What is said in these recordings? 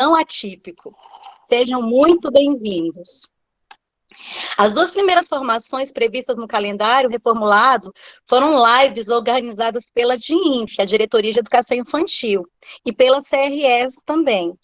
tão atípico. Sejam muito bem-vindos. As 2 primeiras formações previstas no calendário reformulado foram lives organizadas pela DINF, a Diretoria de Educação Infantil, e pela CRES também.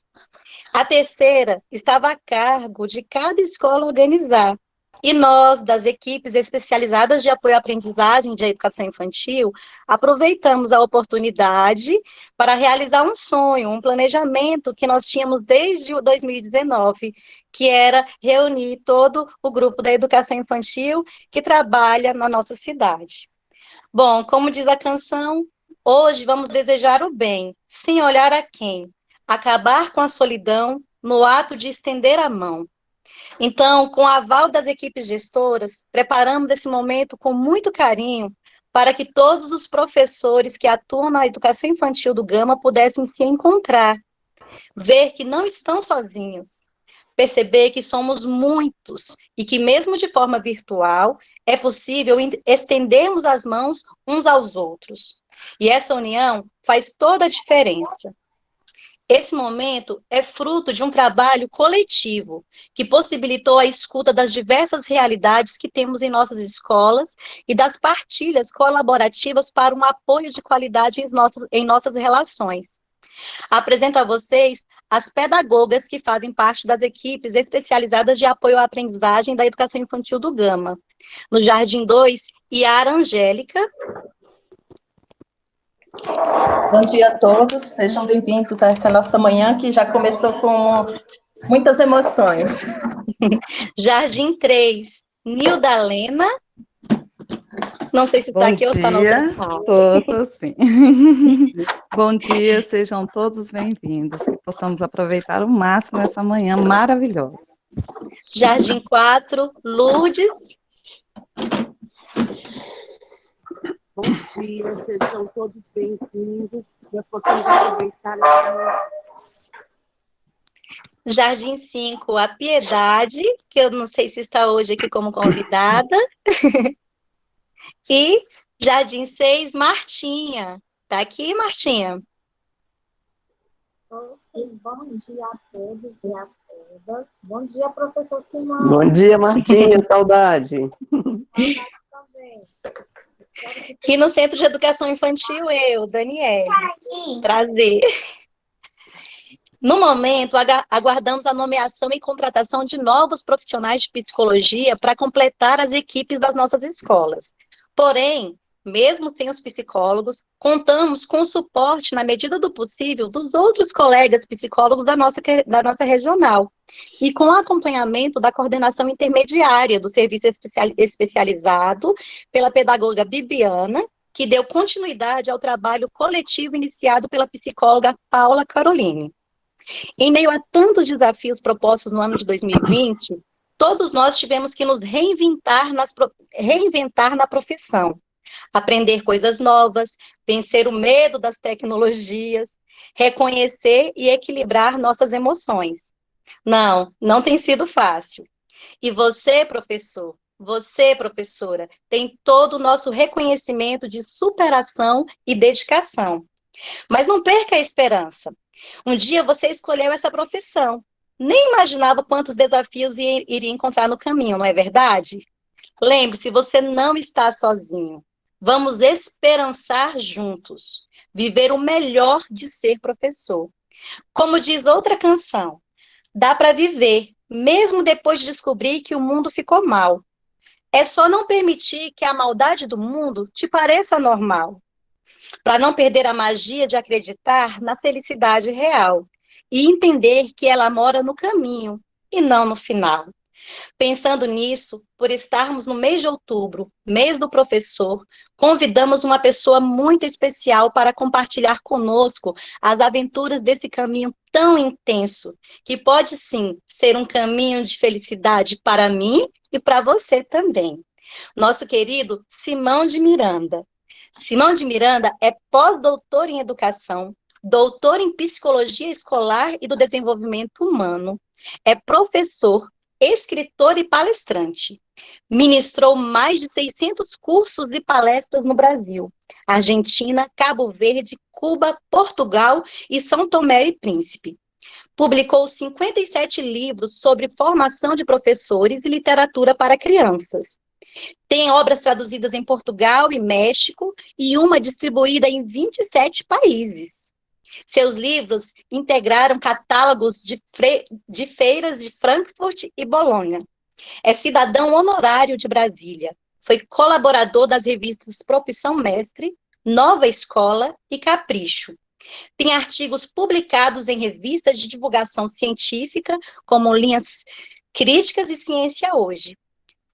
A terceira estava a cargo de cada escola organizar. E nós, das equipes especializadas de apoio à aprendizagem de educação infantil, aproveitamos a oportunidade para realizar um sonho, um planejamento que nós tínhamos desde 2019, que era reunir todo o grupo da educação infantil que trabalha na nossa cidade. Bom, como diz a canção, hoje vamos desejar o bem, sem olhar a quem, acabar com a solidão no ato de estender a mão. Então, com o aval das equipes gestoras, preparamos esse momento com muito carinho para que todos os professores que atuam na educação infantil do Gama pudessem se encontrar, ver que não estão sozinhos, perceber que somos muitos e que mesmo de forma virtual é possível estendermos as mãos uns aos outros. E essa união faz toda a diferença. Esse momento é fruto de um trabalho coletivo, que possibilitou a escuta das diversas realidades que temos em nossas escolas e das partilhas colaborativas para um apoio de qualidade em nossas relações. Apresento a vocês as pedagogas que fazem parte das equipes especializadas de apoio à aprendizagem da educação infantil do Gama. No Jardim 2, Yara Angélica. Bom dia a todos, sejam bem-vindos a essa nossa manhã que já começou com muitas emoções. Jardim 3, Nilda Lena. Não sei se está aqui ou está no outro. Tô sim. Bom dia, sejam todos bem-vindos, que possamos aproveitar o máximo essa manhã maravilhosa. Jardim 4, Lourdes. Bom dia, sejam todos bem-vindos. Nós possamos aproveitar essa... Jardim 5, a Piedade, que eu não sei se está hoje aqui como convidada. E Jardim 6, Martinha. Está aqui, Martinha? Bom dia a todos e a todas. Bom dia, professor Simão. Bom dia, Martinha, saudade. Saudade também. Aqui no Centro de Educação Infantil, eu, Daniele. Prazer. No momento, aguardamos a nomeação e contratação de novos profissionais de psicologia para completar as equipes das nossas escolas. Porém, mesmo sem os psicólogos, contamos com o suporte, na medida do possível, dos outros colegas psicólogos da nossa regional, e com o acompanhamento da coordenação intermediária do serviço especializado pela pedagoga Bibiana, que deu continuidade ao trabalho coletivo iniciado pela psicóloga Paula Caroline. Em meio a tantos desafios propostos no ano de 2020, todos nós tivemos que nos reinventar na profissão, aprender coisas novas, vencer o medo das tecnologias, reconhecer e equilibrar nossas emoções. Não tem sido fácil. E você, professor, você, professora, tem todo o nosso reconhecimento de superação e dedicação. Mas não perca a esperança. Um dia você escolheu essa profissão. Nem imaginava quantos desafios iria encontrar no caminho, não é verdade? Lembre-se, você não está sozinho. Vamos esperançar juntos. Viver o melhor de ser professor. Como diz outra canção, dá para viver, mesmo depois de descobrir que o mundo ficou mal. É só não permitir que a maldade do mundo te pareça normal. Para não perder a magia de acreditar na felicidade real e entender que ela mora no caminho e não no final. Pensando nisso, por estarmos no mês de outubro, mês do professor, convidamos uma pessoa muito especial para compartilhar conosco as aventuras desse caminho tão intenso, que pode sim ser um caminho de felicidade para mim e para você também. Nosso querido Simão de Miranda. Simão de Miranda é pós-doutor em educação, doutor em psicologia escolar e do desenvolvimento humano, é professor, escritor e palestrante. Ministrou mais de 600 cursos e palestras no Brasil, Argentina, Cabo Verde, Cuba, Portugal e São Tomé e Príncipe. Publicou 57 livros sobre formação de professores e literatura para crianças. Tem obras traduzidas em Portugal e México e uma distribuída em 27 países. Seus livros integraram catálogos de feiras de Frankfurt e Bolonha. É cidadão honorário de Brasília. Foi colaborador das revistas Profissão Mestre, Nova Escola e Capricho. Tem artigos publicados em revistas de divulgação científica, como Linhas Críticas e Ciência Hoje.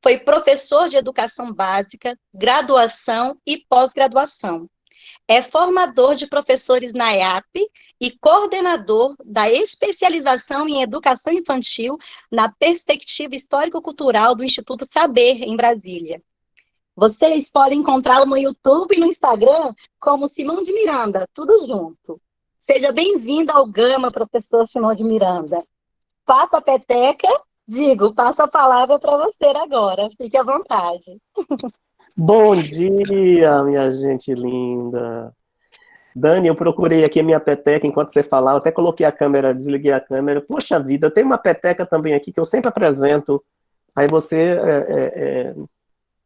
Foi professor de educação básica, graduação e pós-graduação. É formador de professores na EAP e coordenador da especialização em educação infantil na perspectiva histórico-cultural do Instituto Saber, em Brasília. Vocês podem encontrá-lo no YouTube e no Instagram como Simão de Miranda, tudo junto. Seja bem-vindo ao Gama, professor Simão de Miranda. Passo a peteca, passo a palavra para você agora. Fique à vontade. Bom dia, minha gente linda. Dani, eu procurei aqui a minha peteca enquanto você falava, até coloquei a câmera, desliguei a câmera. Poxa vida, eu tenho uma peteca também aqui que eu sempre apresento. Aí você...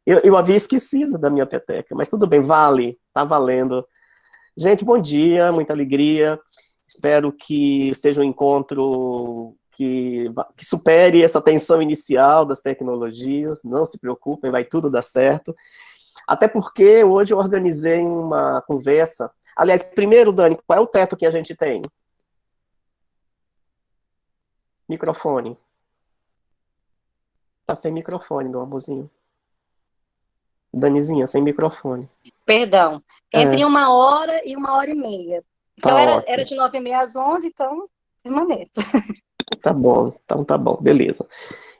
Eu havia esquecido da minha peteca, mas tudo bem, vale, tá valendo. Gente, bom dia, muita alegria. Espero que seja um encontro que supere essa tensão inicial das tecnologias. Não se preocupem, vai tudo dar certo. Até porque hoje eu organizei uma conversa. Aliás, primeiro, Dani, qual é o teto que a gente tem? Microfone. Tá sem microfone, meu amorzinho. Danizinha, sem microfone. Perdão. Entre 1 hora e 1h30. Então, Tá era de 9h30 às 11h, então, permaneça. Tá bom, então tá bom, beleza.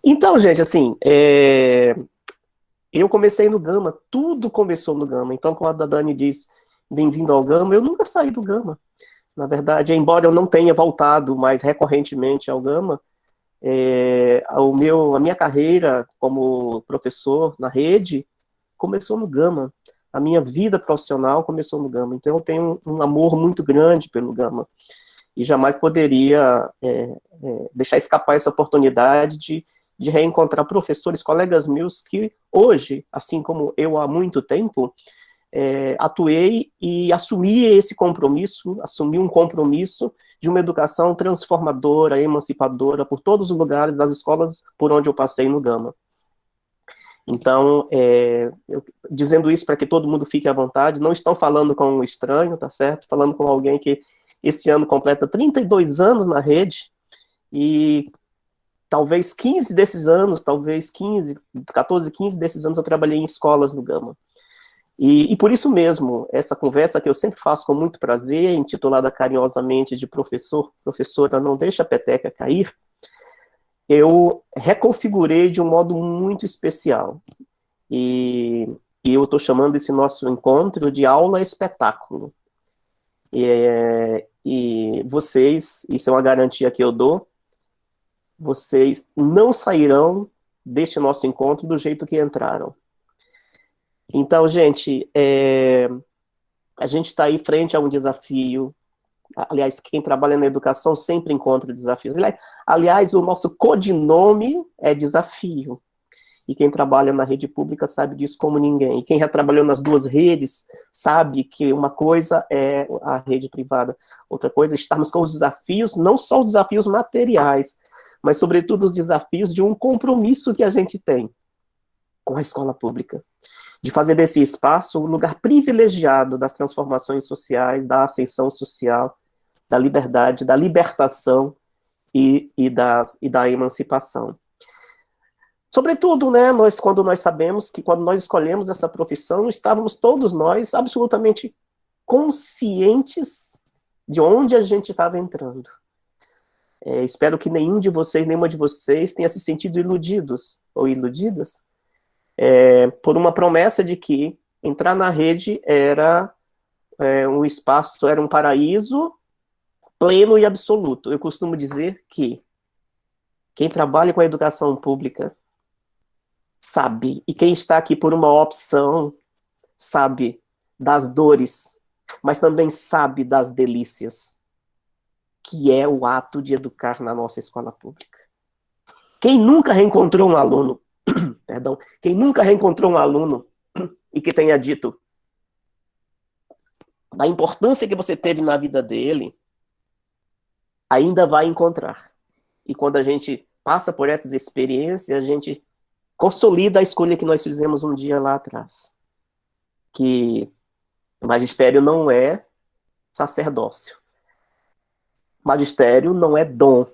Então, gente, assim, eu comecei no Gama, tudo começou no Gama. Então, quando a Dani diz bem-vindo ao Gama, eu nunca saí do Gama. Na verdade, embora eu não tenha voltado mais recorrentemente ao Gama, a minha carreira como professor na rede começou no Gama. A minha vida profissional começou no Gama. Então, eu tenho um amor muito grande pelo Gama. E jamais poderia deixar escapar essa oportunidade de reencontrar professores, colegas meus que hoje, assim como eu há muito tempo, atuei e assumi um compromisso de uma educação transformadora, emancipadora, por todos os lugares das escolas por onde eu passei no Gama. Então, dizendo isso para que todo mundo fique à vontade, não estão falando com um estranho, tá certo? Falando com alguém que esse ano completa 32 anos na rede, e talvez 15 desses anos, 14, 15 desses anos eu trabalhei em escolas no Gama. E por isso mesmo, essa conversa que eu sempre faço com muito prazer, intitulada carinhosamente de professora, não deixa a peteca cair, eu reconfigurei de um modo muito especial. E eu estou chamando esse nosso encontro de aula-espetáculo. E vocês, isso é uma garantia que eu dou, vocês não sairão deste nosso encontro do jeito que entraram. Então, gente, a gente está aí frente a um desafio. Aliás, quem trabalha na educação sempre encontra desafios. Aliás, o nosso codinome é desafio. E quem trabalha na rede pública sabe disso como ninguém. E quem já trabalhou nas duas redes sabe que uma coisa é a rede privada, outra coisa é estarmos com os desafios, não só os desafios materiais, mas sobretudo os desafios de um compromisso que a gente tem com a escola pública. De fazer desse espaço um lugar privilegiado das transformações sociais, da ascensão social, da liberdade, da libertação e da emancipação. Sobretudo, né, quando nós sabemos que quando nós escolhemos essa profissão, estávamos todos nós absolutamente conscientes de onde a gente estava entrando. Espero que nenhuma de vocês tenha se sentido iludidos ou iludidas por uma promessa de que entrar na rede era um espaço, era um paraíso pleno e absoluto. Eu costumo dizer que quem trabalha com a educação pública sabe, e quem está aqui por uma opção sabe das dores, mas também sabe das delícias. que é o ato de educar na nossa escola pública. Quem nunca reencontrou um aluno, perdão, quem nunca reencontrou um aluno e que tenha dito da importância que você teve na vida dele, ainda vai encontrar. E quando a gente passa por essas experiências, a gente consolida a escolha que nós fizemos um dia lá atrás. Que magistério não é sacerdócio. Magistério não é dom.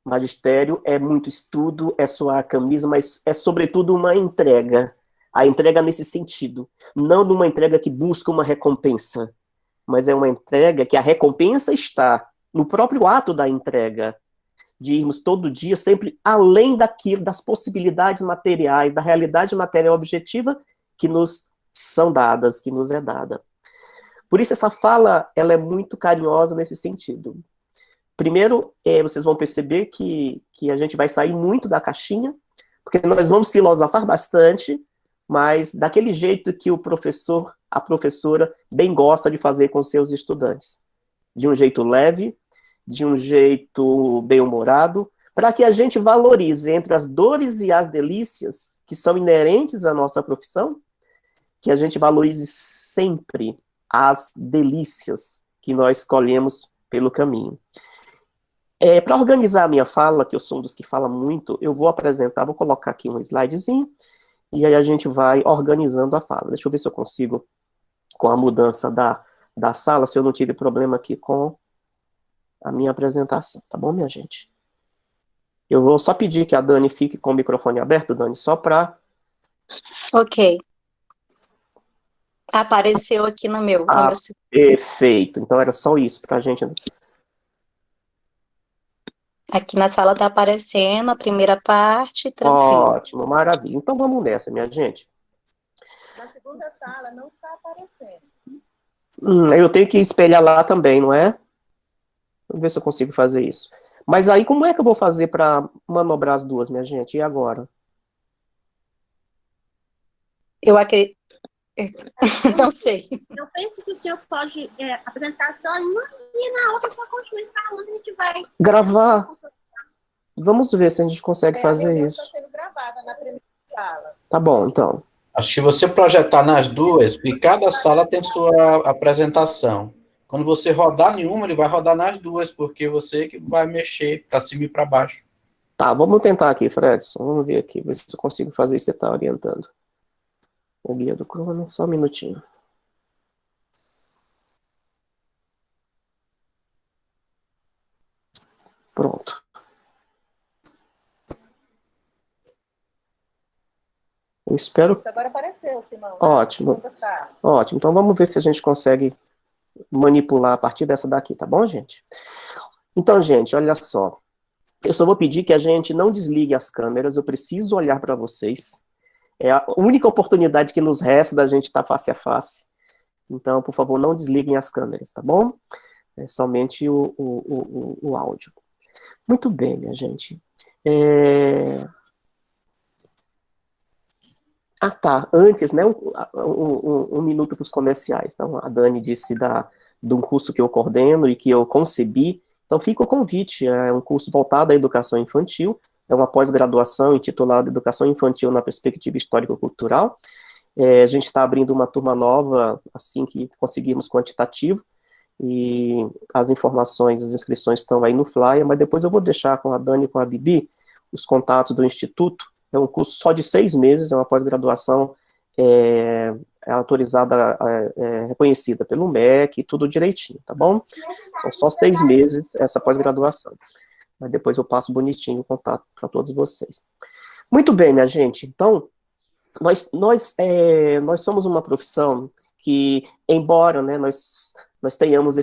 Magistério é muito estudo, é suar a camisa, mas é sobretudo uma entrega. A entrega nesse sentido. Não numa entrega que busca uma recompensa, mas é uma entrega que a recompensa está no próprio ato da entrega. De irmos todo dia sempre além daquilo, das possibilidades materiais, da realidade material objetiva que nos são dadas, que nos é dada. Por isso essa fala, ela é muito carinhosa nesse sentido. Primeiro, vocês vão perceber que a gente vai sair muito da caixinha, porque nós vamos filosofar bastante, mas daquele jeito que o professor, a professora, bem gosta de fazer com seus estudantes. De um jeito leve, de um jeito bem-humorado, para que a gente valorize entre as dores e as delícias que são inerentes à nossa profissão, que a gente valorize sempre as delícias que nós escolhemos pelo caminho. Para organizar a minha fala, que eu sou um dos que fala muito, eu vou apresentar, vou colocar aqui um slidezinho, e aí a gente vai organizando a fala. Deixa eu ver se eu consigo, com a mudança da sala, se eu não tive problema aqui com a minha apresentação, tá bom, minha gente? Eu vou só pedir que a Dani fique com o microfone aberto, Dani, só para... Ok. Apareceu aqui no meu. Perfeito. Então era só isso para a gente... Aqui na sala está aparecendo a primeira parte, tranquilo. Ótimo, maravilha. Então vamos nessa, minha gente. Na segunda sala não está aparecendo. Eu tenho que espelhar lá também, não é? Vamos ver se eu consigo fazer isso. Mas aí como é que eu vou fazer para manobrar as duas, minha gente? E agora? Eu acredito... Não sei. Eu penso que o senhor pode apresentar só uma e na outra só continuar falando, a gente vai... Gravar. Vamos ver se a gente consegue fazer isso. Está sendo gravada na primeira sala. Tá bom, então. Acho que se você projetar nas duas, porque cada sala tem sua apresentação. Quando você rodar nenhuma, ele vai rodar nas duas, porque você que vai mexer para cima e para baixo. Tá, vamos tentar aqui, Fredson. Vamos ver aqui, ver se eu consigo fazer isso que você está orientando. O guia do crono, só um minutinho. Pronto. Eu espero... Agora apareceu, Simão. Ótimo. Ótimo. Então vamos ver se a gente consegue manipular a partir dessa daqui, tá bom, gente? Então, gente, olha só. Eu só vou pedir que a gente não desligue as câmeras, eu preciso olhar para vocês. É a única oportunidade que nos resta da gente estar face a face. Então, por favor, não desliguem as câmeras, tá bom? É somente o áudio. Muito bem, minha gente. Ah, tá. Antes, né, um minuto para os comerciais. Então, a Dani disse de um curso que eu coordeno e que eu concebi. Então, fica o convite. É um curso voltado à educação infantil. É uma pós-graduação intitulada Educação Infantil na Perspectiva Histórico-Cultural. A gente está abrindo uma turma nova, assim que conseguirmos quantitativo, e as informações, as inscrições estão aí no flyer, mas depois eu vou deixar com a Dani e com a Bibi os contatos do Instituto. É um curso só de 6 meses, é uma pós-graduação autorizada, reconhecida pelo MEC, tudo direitinho, tá bom? São só 6 meses essa pós-graduação. Mas depois eu passo bonitinho o contato para todos vocês. Muito bem, minha gente. Então, nós somos uma profissão que, embora, né, nós tenhamos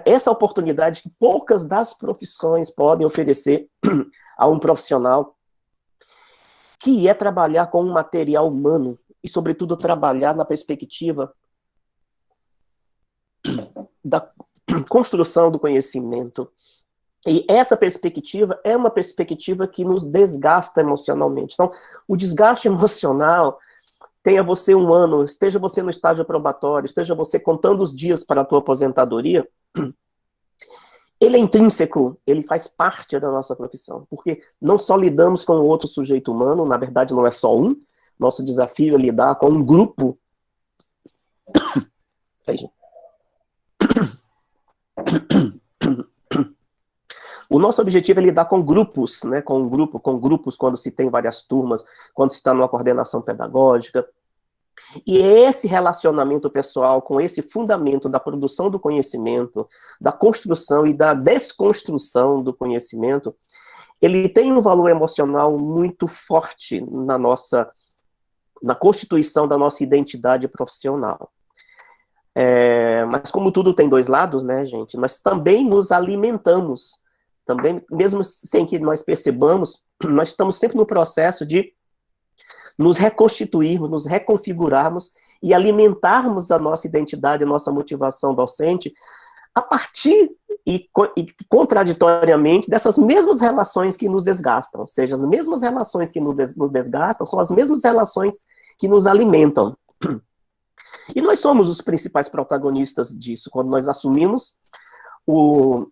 essa oportunidade que poucas das profissões podem oferecer a um profissional, que é trabalhar com um material humano e, sobretudo, trabalhar na perspectiva da construção do conhecimento. E essa perspectiva é uma perspectiva que nos desgasta emocionalmente. Então, o desgaste emocional, tenha você 1 ano, esteja você no estágio probatório, esteja você contando os dias para a tua aposentadoria, ele é intrínseco, ele faz parte da nossa profissão, porque não só lidamos com outro sujeito humano, na verdade não é só um, nosso desafio é lidar com um grupo. O nosso objetivo é lidar com grupos, né, com grupos quando se tem várias turmas, quando se está numa coordenação pedagógica. E esse relacionamento pessoal com esse fundamento da produção do conhecimento, da construção e da desconstrução do conhecimento, ele tem um valor emocional muito forte na constituição da nossa identidade profissional. Mas como tudo tem dois lados, né, gente, nós também nos alimentamos, também, mesmo sem que nós percebamos, nós estamos sempre no processo de nos reconstituirmos, nos reconfigurarmos e alimentarmos a nossa identidade, a nossa motivação docente, a partir e contraditoriamente dessas mesmas relações que nos desgastam. Ou seja, as mesmas relações que nos desgastam são as mesmas relações que nos alimentam. E nós somos os principais protagonistas disso, quando nós assumimos o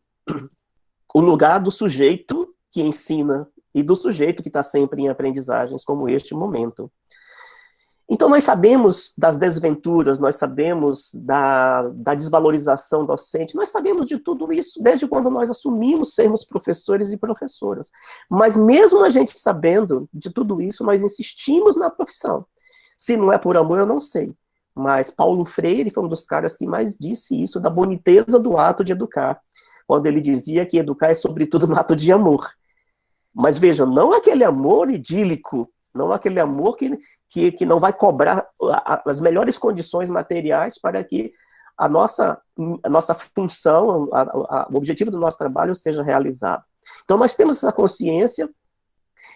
lugar do sujeito que ensina e do sujeito que está sempre em aprendizagens, como este momento. Então, nós sabemos das desventuras, nós sabemos da desvalorização docente, nós sabemos de tudo isso desde quando nós assumimos sermos professores e professoras. Mas mesmo a gente sabendo de tudo isso, nós insistimos na profissão. Se não é por amor, eu não sei. Mas Paulo Freire foi um dos caras que mais disse isso, da boniteza do ato de educar, quando ele dizia que educar é sobretudo um ato de amor. Mas vejam, não aquele amor idílico, não aquele amor que não vai cobrar as melhores condições materiais para que a nossa função, o objetivo do nosso trabalho seja realizado. Então nós temos essa consciência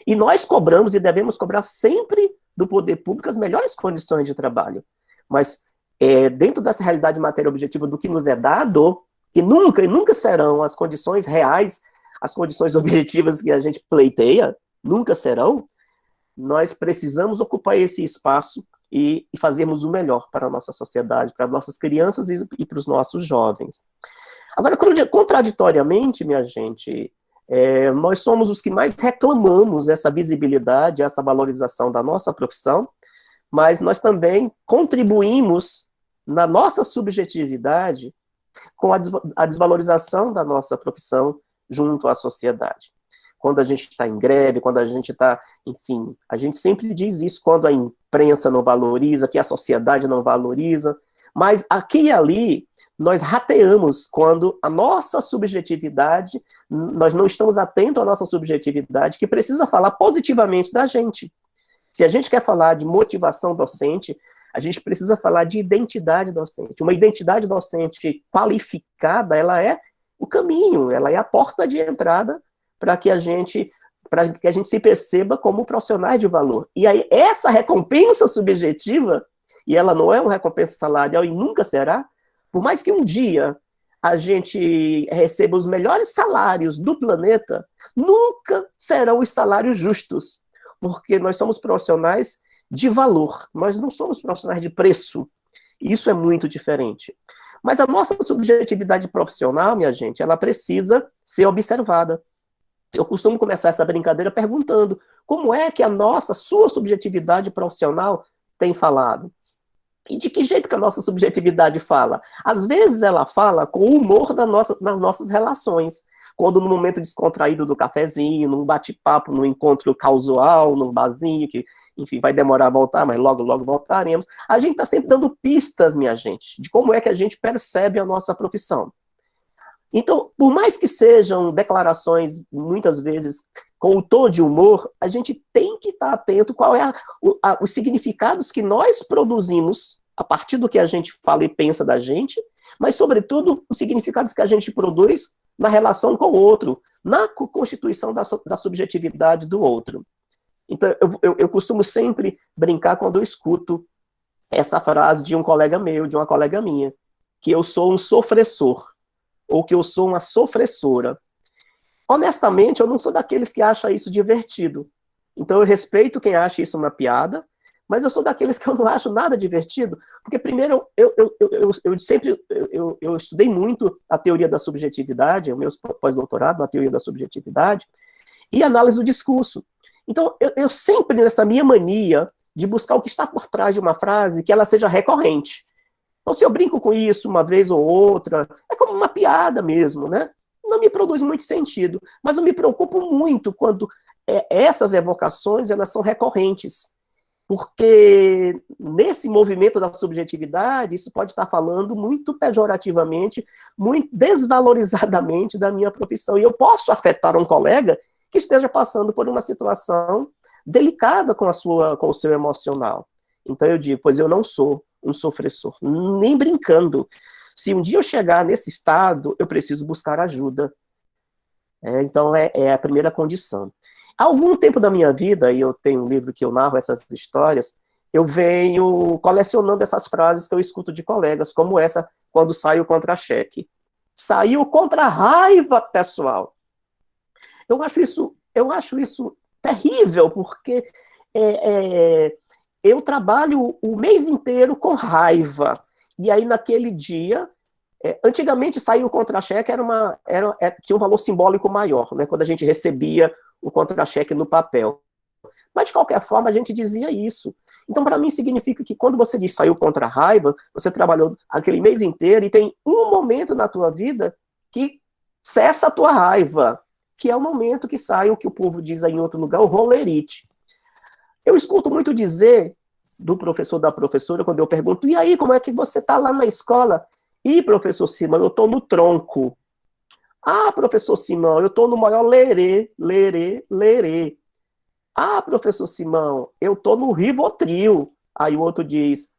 e nós cobramos e devemos cobrar sempre do poder público as melhores condições de trabalho. Mas dentro dessa realidade material objetiva do que nos é dado, que nunca serão as condições reais, as condições objetivas que a gente pleiteia, nunca serão, nós precisamos ocupar esse espaço e fazermos o melhor para a nossa sociedade, para as nossas crianças e para os nossos jovens. Agora, contraditoriamente, minha gente, nós somos os que mais reclamamos essa visibilidade, essa valorização da nossa profissão, mas nós também contribuímos na nossa subjetividade com a desvalorização da nossa profissão junto à sociedade. Quando a gente está em greve, quando a gente está, enfim, a gente sempre diz isso quando a imprensa não valoriza, que a sociedade não valoriza, mas aqui e ali nós rateamos quando a nossa subjetividade, nós não estamos atentos à nossa subjetividade, que precisa falar positivamente da gente. Se a gente quer falar de motivação docente, a gente precisa falar de identidade docente. Uma identidade docente qualificada, ela é o caminho, ela é a porta de entrada para que a gente se perceba como profissionais de valor. E aí, essa recompensa subjetiva, e ela não é uma recompensa salarial e nunca será, por mais que um dia a gente receba os melhores salários do planeta, nunca serão os salários justos, porque nós somos profissionais de valor, nós não somos profissionais de preço. Isso é muito diferente. Mas a nossa subjetividade profissional, minha gente, ela precisa ser observada. Eu costumo começar essa brincadeira perguntando como é que sua subjetividade profissional tem falado? E de que jeito que a nossa subjetividade fala? Às vezes ela fala com o humor nas nossas relações. Quando no momento descontraído do cafezinho, num bate-papo, num encontro casual, num barzinho, que, enfim, vai demorar a voltar, mas logo, logo voltaremos. A gente está sempre dando pistas, minha gente, de como é que a gente percebe a nossa profissão. Então, por mais que sejam declarações, muitas vezes, com o tom de humor, a gente tem que estar atento qual é os significados que nós produzimos a partir do que a gente fala e pensa da gente, mas, sobretudo, os significados que a gente produz na relação com o outro, na constituição da subjetividade do outro. Então, eu costumo sempre brincar quando eu escuto essa frase de um colega meu, de uma colega minha, que eu sou um sofressor, ou que eu sou uma sofressora. Honestamente, eu não sou daqueles que acham isso divertido. Então, eu respeito quem acha isso uma piada, mas eu sou daqueles que eu não acho nada divertido, porque primeiro eu sempre eu estudei muito a teoria da subjetividade, o meu pós-doutorado na teoria da subjetividade, e análise do discurso. Então, eu sempre, nessa minha mania de buscar o que está por trás de uma frase, que ela seja recorrente. Então, se eu brinco com isso uma vez ou outra, é como uma piada mesmo, né? Não me produz muito sentido, mas eu me preocupo muito quando essas evocações, elas são recorrentes. Porque nesse movimento da subjetividade, isso pode estar falando muito pejorativamente, muito desvalorizadamente da minha profissão. E eu posso afetar um colega que esteja passando por uma situação delicada com o seu emocional. Então eu digo, pois eu não sou um sofressor, nem brincando. Se um dia eu chegar nesse estado, eu preciso buscar ajuda. Então é a primeira condição. Há algum tempo da minha vida, e eu tenho um livro que eu narro essas histórias, eu venho colecionando essas frases que eu escuto de colegas, como essa, quando sai o contra-cheque. Saiu contra a raiva, pessoal. Eu acho isso terrível, porque eu trabalho o mês inteiro com raiva. E aí, naquele dia, antigamente sair o contra-cheque tinha um valor simbólico maior, né, quando a gente recebia o contra-cheque no papel. Mas, de qualquer forma, a gente dizia isso. Então, para mim, significa que quando você diz saiu contra a raiva, você trabalhou aquele mês inteiro e tem um momento na tua vida que cessa a tua raiva, que é o momento que sai o que o povo diz aí em outro lugar, o rolerite. Eu escuto muito dizer do professor, da professora, quando eu pergunto, e aí, como é que você está lá na escola? Ih, professor Simão, eu estou no tronco. Ah, professor Simão, eu estou no maior lerê, lerê, lerê. Ah, professor Simão, eu estou no Rivotril. Aí o outro diz,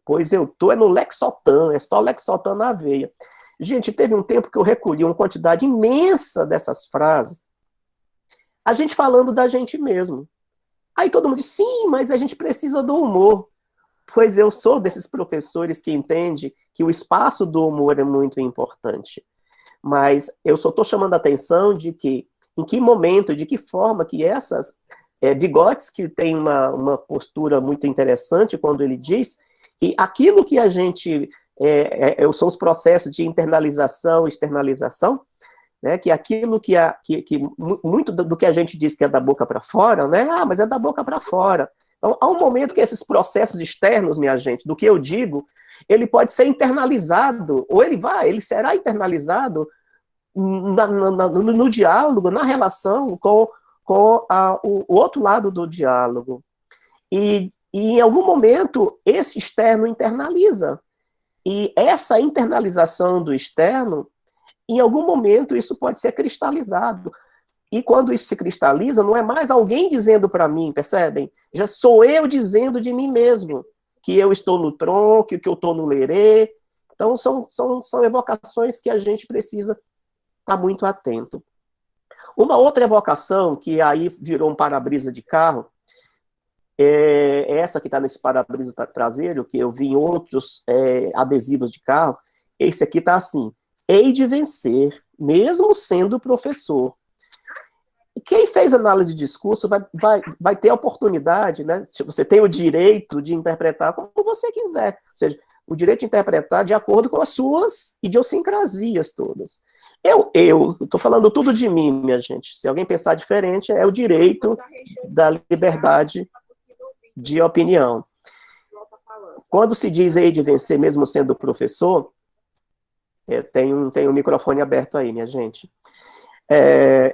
pois eu estou no Lexotan, é só Lexotan na veia. Gente, teve um tempo que eu recolhi uma quantidade imensa dessas frases, a gente falando da gente mesmo. Aí todo mundo diz, sim, mas a gente precisa do humor. Pois eu sou desses professores que entendem que o espaço do humor é muito importante. Mas eu só estou chamando a atenção de que, em que momento, de que forma que essas... Vygotsky tem uma postura muito interessante quando ele diz que aquilo que a gente... são os processos de internalização e externalização, né, que aquilo que muito do que a gente diz que é da boca para fora, né, mas é da boca para fora. Então, há um momento que esses processos externos, minha gente, do que eu digo, ele pode ser internalizado, ou ele será internalizado no diálogo, na relação com o outro lado do diálogo. E em algum momento, esse externo internaliza. E essa internalização do externo, em algum momento, isso pode ser cristalizado. E quando isso se cristaliza, não é mais alguém dizendo para mim, percebem? Já sou eu dizendo de mim mesmo, que eu estou no tronco, que eu estou no lerê. Então, são evocações que a gente precisa estar muito atento. Uma outra evocação, que aí virou um para-brisa de carro, é essa que está nesse para-brisa traseiro, que eu vi em outros adesivos de carro. Esse aqui está assim, hei de vencer, mesmo sendo professor. Quem fez análise de discurso vai ter a oportunidade, né? Você tem o direito de interpretar como você quiser. Ou seja, o direito de interpretar de acordo com as suas idiosincrasias todas. Eu estou falando tudo de mim, minha gente. Se alguém pensar diferente, é o direito da liberdade de opinião. Quando se diz hei de vencer, mesmo sendo professor, tem um microfone aberto aí, minha gente.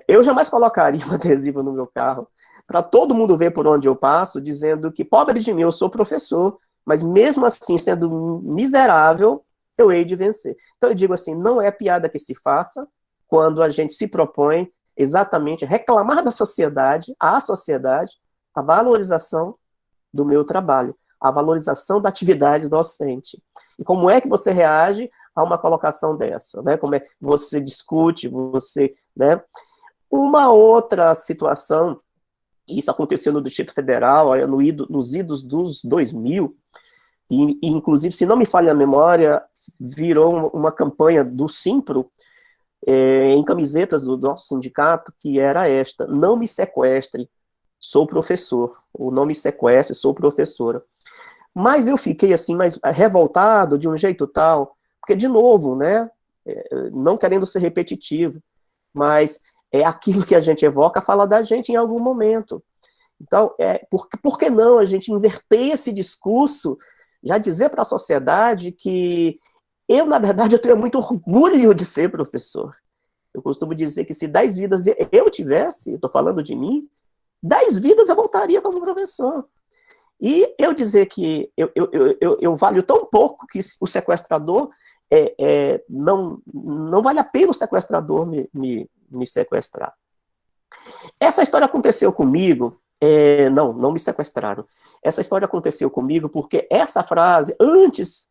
Eu jamais colocaria um adesivo no meu carro para todo mundo ver por onde eu passo, dizendo que, pobre de mim, eu sou professor, mas mesmo assim, sendo miserável, eu hei de vencer. Então eu digo assim, não é piada que se faça quando a gente se propõe exatamente reclamar da sociedade, à sociedade, a valorização do meu trabalho, a valorização da atividade docente. E como é que você reage a uma colocação dessa, né? Como é que você discute, né? Uma outra situação, isso aconteceu no Distrito Federal, nos idos dos 2000, e inclusive, se não me falha a memória, virou uma campanha do Simpro, em camisetas do nosso sindicato, que era esta: não me sequestre, sou professor. O não me sequestre, sou professora. Mas eu fiquei assim, mais revoltado de um jeito tal, porque, de novo, né, não querendo ser repetitivo, mas é aquilo que a gente evoca, fala da gente em algum momento. Então, por que não a gente inverter esse discurso, já dizer para a sociedade que eu, na verdade, eu tenho muito orgulho de ser professor. Eu costumo dizer que se 10 vidas eu tivesse, estou falando de mim, 10 vidas eu voltaria como professor. E eu dizer que eu valho tão pouco que o sequestrador, não vale a pena o sequestrador me sequestrar. Essa história aconteceu comigo, não me sequestraram. Essa história aconteceu comigo porque essa frase, antes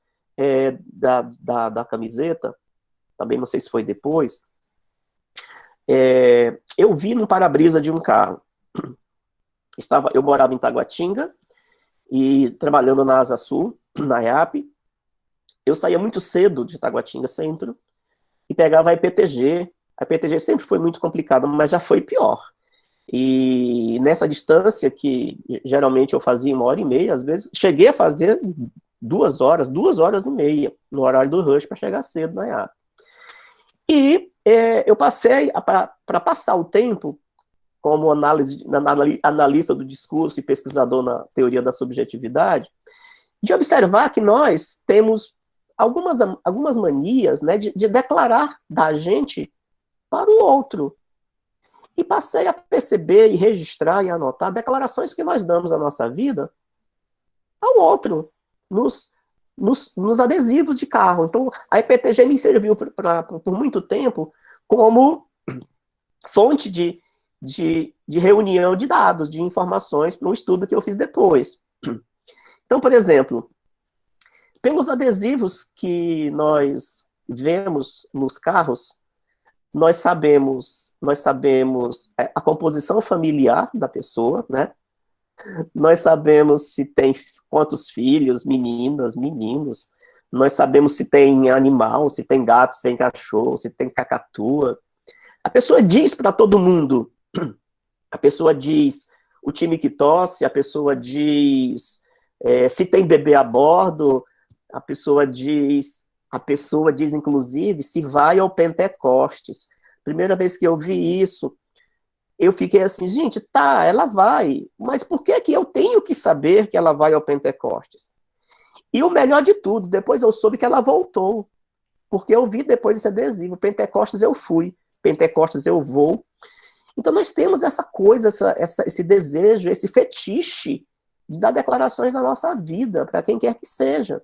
da camiseta, também não sei se foi depois, eu vi no para-brisa de um carro. Eu morava em Taguatinga, e trabalhando na Asa Sul, na IAP, eu saía muito cedo de Taguatinga Centro e pegava a EPTG. A EPTG sempre foi muito complicada, mas já foi pior. E nessa distância, que geralmente eu fazia 1h30, às vezes, cheguei a fazer 2 horas, 2h30, no horário do rush, para chegar cedo na IAP. E eu passei, para passar o tempo, como analista do discurso e pesquisador na teoria da subjetividade, de observar que nós temos algumas manias, né, de declarar da gente para o outro. E passei a perceber e registrar e anotar declarações que nós damos na nossa vida ao outro, nos adesivos de carro. Então, a EPTG me serviu por muito tempo como fonte de reunião de dados, de informações para um estudo que eu fiz depois. Então, por exemplo, pelos adesivos que nós vemos nos carros, nós sabemos a composição familiar da pessoa, né? Nós sabemos se tem quantos filhos, meninas, meninos, nós sabemos se tem animal, se tem gato, se tem cachorro, se tem cacatua. A pessoa diz para todo mundo, a pessoa diz o time que torce, a pessoa diz se tem bebê a bordo, a pessoa diz inclusive se vai ao Pentecostes. Primeira vez que eu vi isso, eu fiquei assim, gente, tá, ela vai, mas por que eu tenho que saber que ela vai ao Pentecostes? E o melhor de tudo, depois eu soube que ela voltou, porque eu vi depois esse adesivo, Pentecostes eu fui, Pentecostes eu vou. Então nós temos essa coisa, esse desejo, esse fetiche de dar declarações na nossa vida, para quem quer que seja.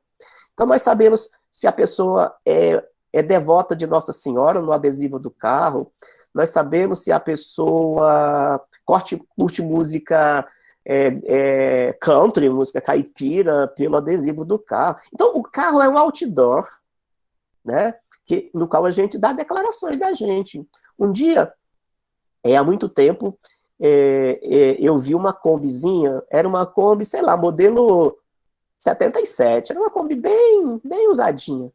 Então nós sabemos se a pessoa é devota de Nossa Senhora no adesivo do carro, nós sabemos se a pessoa curte música country, música caipira, pelo adesivo do carro. Então o carro é um outdoor, né, no qual a gente dá declarações da gente. Um dia, há muito tempo, eu vi uma Kombizinha, era uma Kombi, sei lá, modelo 77, era uma Kombi bem, bem usadinha.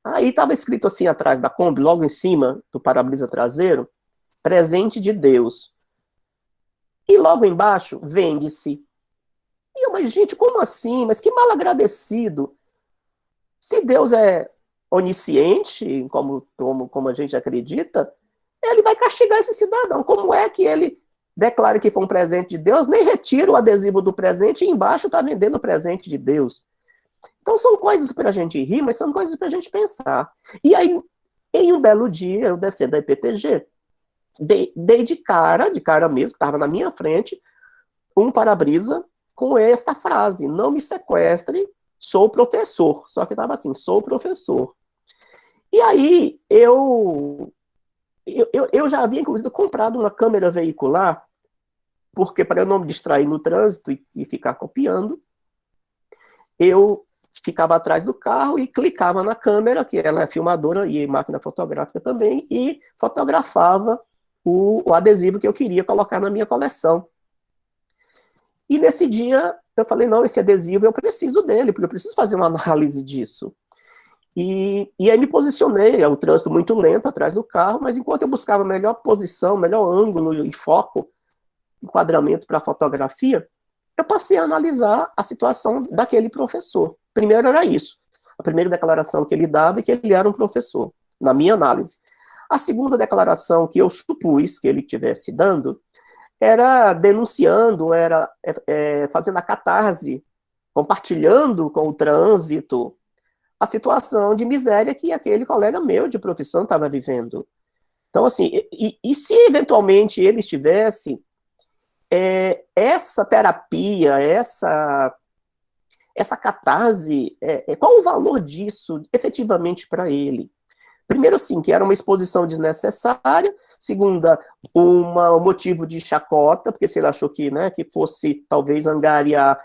Aí estava escrito assim atrás da Kombi, logo em cima do para-brisa traseiro, presente de Deus. E logo embaixo, vende-se. E eu, mas gente, como assim? Mas que mal agradecido. Se Deus é onisciente, como a gente acredita, ele vai castigar esse cidadão. Como é que ele declara que foi um presente de Deus, nem retira o adesivo do presente e embaixo está vendendo o presente de Deus? Então são coisas para a gente rir, mas são coisas para a gente pensar. E aí, em um belo dia, eu descendo da EPTG, dei de cara mesmo, que estava na minha frente, um para-brisa com esta frase: não me sequestre, sou professor. Só que estava assim, sou professor. E aí, eu já havia, inclusive, comprado uma câmera veicular, porque para eu não me distrair no trânsito e ficar copiando, eu ficava atrás do carro e clicava na câmera, que ela é filmadora e máquina fotográfica também, e fotografava o adesivo que eu queria colocar na minha coleção. E nesse dia, eu falei, não, esse adesivo eu preciso dele, porque eu preciso fazer uma análise disso. E aí me posicionei, o trânsito muito lento atrás do carro, mas enquanto eu buscava melhor posição, melhor ângulo e foco, enquadramento para a fotografia, eu passei a analisar a situação daquele professor. Primeiro era isso. A primeira declaração que ele dava é que ele era um professor, na minha análise. A segunda declaração que eu supus que ele estivesse dando era denunciando, era fazendo a catarse, compartilhando com o trânsito a situação de miséria que aquele colega meu de profissão estava vivendo. Então, assim, e se eventualmente ele estivesse, essa terapia, essa catarse, qual o valor disso efetivamente para ele? Primeiro, assim, que era uma exposição desnecessária. Segunda, um motivo de chacota, porque se ele achou que, né, que fosse talvez angariar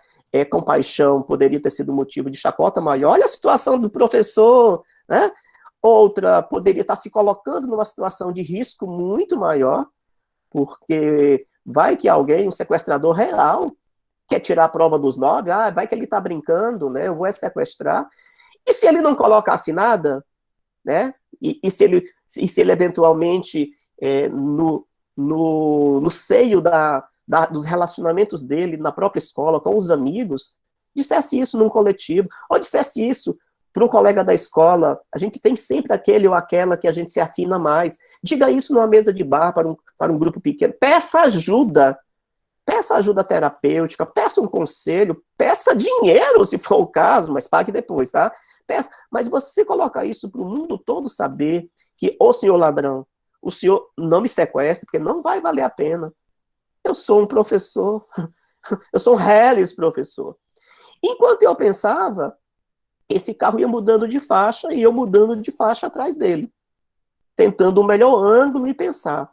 compaixão, poderia ter sido motivo de chacota maior. Olha a situação do professor, né? Outra, poderia estar se colocando numa situação de risco muito maior, porque vai que alguém, um sequestrador real, quer tirar a prova dos 9, vai que ele está brincando, né? Eu vou sequestrar. E se ele não colocasse nada, né? E se ele eventualmente, no seio dos relacionamentos dele, na própria escola, com os amigos, dissesse isso num coletivo, ou dissesse isso para um colega da escola, a gente tem sempre aquele ou aquela que a gente se afina mais. Diga isso numa mesa de bar para um grupo pequeno. Peça ajuda terapêutica, peça um conselho, peça dinheiro, se for o caso, mas pague depois, tá? Mas você coloca isso para o mundo todo saber que, ô senhor ladrão, o senhor não me sequestre, porque não vai valer a pena. Eu sou um professor, eu sou um reles professor. Enquanto eu pensava, esse carro ia mudando de faixa e eu mudando de faixa atrás dele, tentando o melhor ângulo e pensar.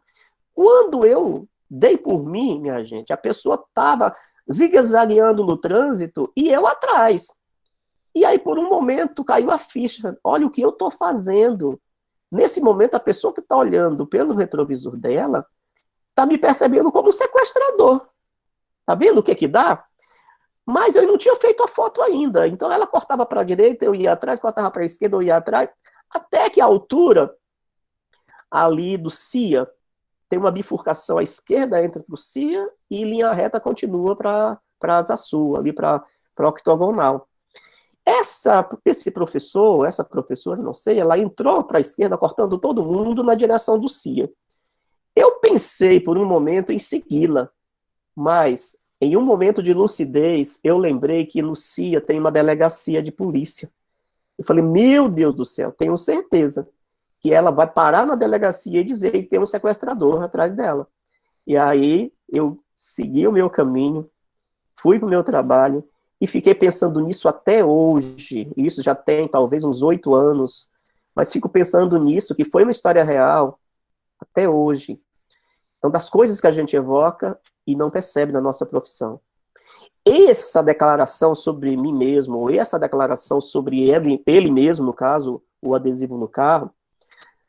Quando eu dei por mim, minha gente, a pessoa estava zigue-zagueando no trânsito e eu atrás. E aí, por um momento, caiu a ficha. Olha o que eu estou fazendo. Nesse momento, a pessoa que está olhando pelo retrovisor dela está me percebendo como um sequestrador. Tá vendo o que dá? Mas eu não tinha feito a foto ainda. Então, ela cortava para a direita, eu ia atrás, cortava para a esquerda, eu ia atrás. Até que a altura ali do CIA tem uma bifurcação à esquerda, entra para o CIA, e linha reta continua para a Asa Sul, ali para a octogonal. Esse professor, essa professora, não sei, ela entrou para a esquerda, cortando todo mundo na direção do CIA. Eu pensei por um momento em segui-la, mas em um momento de lucidez, eu lembrei que no CIA tem uma delegacia de polícia. Eu falei, meu Deus do céu, tenho certeza que ela vai parar na delegacia e dizer que tem um sequestrador atrás dela. E aí eu segui o meu caminho, fui para o meu trabalho, e fiquei pensando nisso até hoje. Isso já tem talvez uns 8 anos, mas fico pensando nisso, que foi uma história real, até hoje. Então, das coisas que a gente evoca e não percebe na nossa profissão. Essa declaração sobre mim mesmo, ou essa declaração sobre ele mesmo, no caso, o adesivo no carro,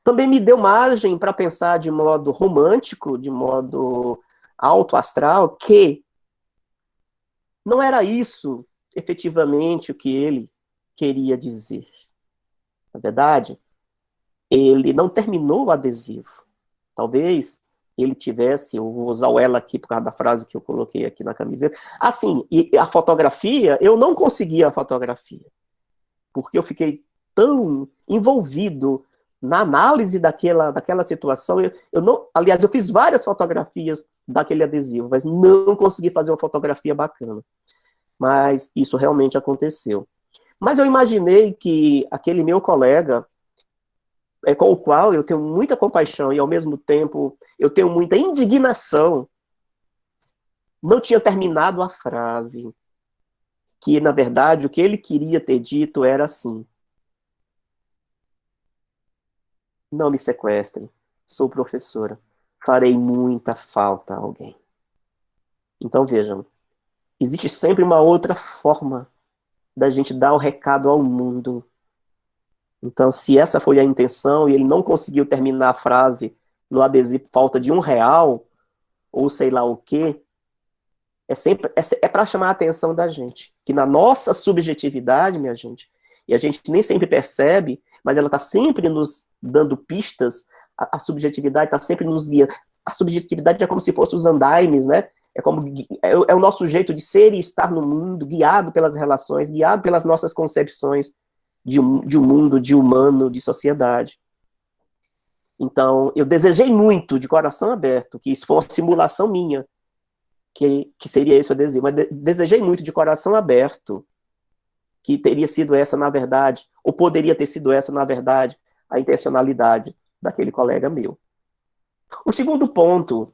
também me deu margem para pensar de modo romântico, de modo alto astral, que não era isso, efetivamente, o que ele queria dizer. Na verdade, ele não terminou o adesivo. Talvez ele tivesse, eu vou usar o ela aqui por causa da frase que eu coloquei aqui na camiseta. Assim, e a fotografia, eu não consegui a fotografia, porque eu fiquei tão envolvido na análise daquela situação. Eu não, aliás, eu fiz várias fotografias daquele adesivo, mas não consegui fazer uma fotografia bacana. Mas isso realmente aconteceu. Mas eu imaginei que aquele meu colega, com o qual eu tenho muita compaixão e, ao mesmo tempo, eu tenho muita indignação, não tinha terminado a frase. Que, na verdade, o que ele queria ter dito era assim: não me sequestrem, sou professora, farei muita falta a alguém. Então, vejam, existe sempre uma outra forma da gente dar o recado ao mundo. Então, se essa foi a intenção e ele não conseguiu terminar a frase no adesivo falta de R$1, ou sei lá o quê, é para chamar a atenção da gente. Que na nossa subjetividade, minha gente, e a gente nem sempre percebe, mas ela está sempre nos dando pistas, a subjetividade está sempre nos guiando. A subjetividade é como se fosse os andaimes, né? É o nosso jeito de ser e estar no mundo, guiado pelas relações, guiado pelas nossas concepções de um mundo, de humano, de sociedade. Então, eu desejei muito, de coração aberto, que isso fosse uma simulação minha, que seria esse o desejo, mas desejei muito, de coração aberto, que teria sido essa, na verdade, ou poderia ter sido essa, na verdade, a intencionalidade daquele colega meu. O segundo ponto,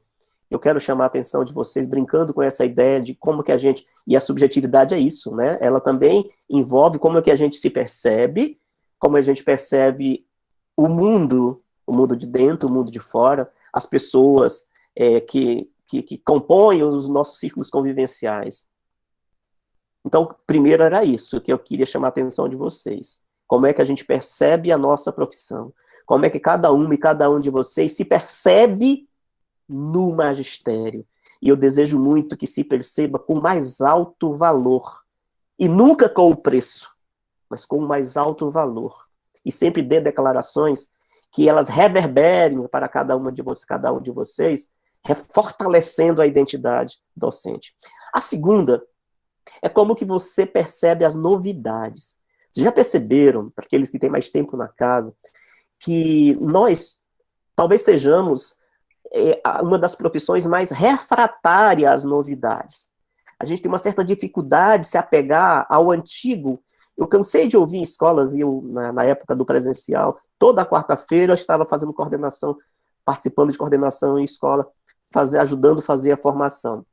eu quero chamar a atenção de vocês, brincando com essa ideia de como que a gente, e a subjetividade é isso, né? Ela também envolve como é que a gente se percebe, como a gente percebe o mundo de dentro, o mundo de fora, as pessoas que compõem os nossos círculos convivenciais. Então, primeiro era isso que eu queria chamar a atenção de vocês. Como é que a gente percebe a nossa profissão? Como é que cada uma e cada um de vocês se percebe no magistério? E eu desejo muito que se perceba com mais alto valor. E nunca com o preço, mas com o mais alto valor. E sempre dê declarações que elas reverberem para cada um de vocês, fortalecendo a identidade docente. A segunda é como que você percebe as novidades. Vocês já perceberam, para aqueles que têm mais tempo na casa, que nós talvez sejamos uma das profissões mais refratárias às novidades. A gente tem uma certa dificuldade de se apegar ao antigo. Eu cansei de ouvir em escolas, e na época do presencial, toda quarta-feira eu estava fazendo coordenação, participando de coordenação em escola, ajudando a fazer a formação.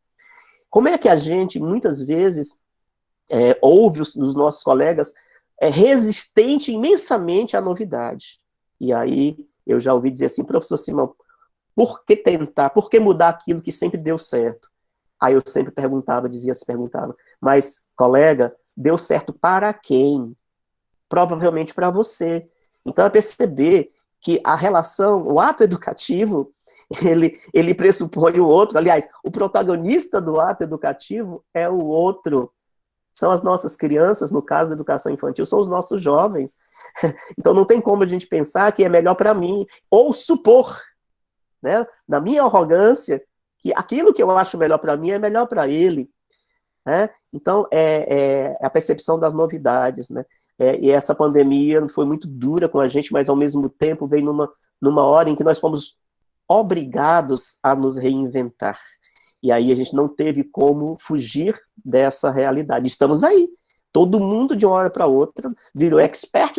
Como é que a gente, muitas vezes, ouve os nossos colegas resistente imensamente à novidade? E aí eu já ouvi dizer assim, professor Simão, por que tentar, por que mudar aquilo que sempre deu certo? Aí eu sempre perguntava, mas, colega, deu certo para quem? Provavelmente para você. Então é perceber que a relação, o ato educativo, ele pressupõe o outro. Aliás, o protagonista do ato educativo é o outro. São as nossas crianças, no caso da educação infantil, são os nossos jovens. Então não tem como a gente pensar que é melhor para mim, ou supor, né, na minha arrogância, que aquilo que eu acho melhor para mim é melhor para ele. Né? Então, é a percepção das novidades. Né? E essa pandemia foi muito dura com a gente, mas ao mesmo tempo veio numa hora em que nós fomos obrigados a nos reinventar. E aí a gente não teve como fugir dessa realidade. Estamos aí. Todo mundo, de uma hora para outra, virou expert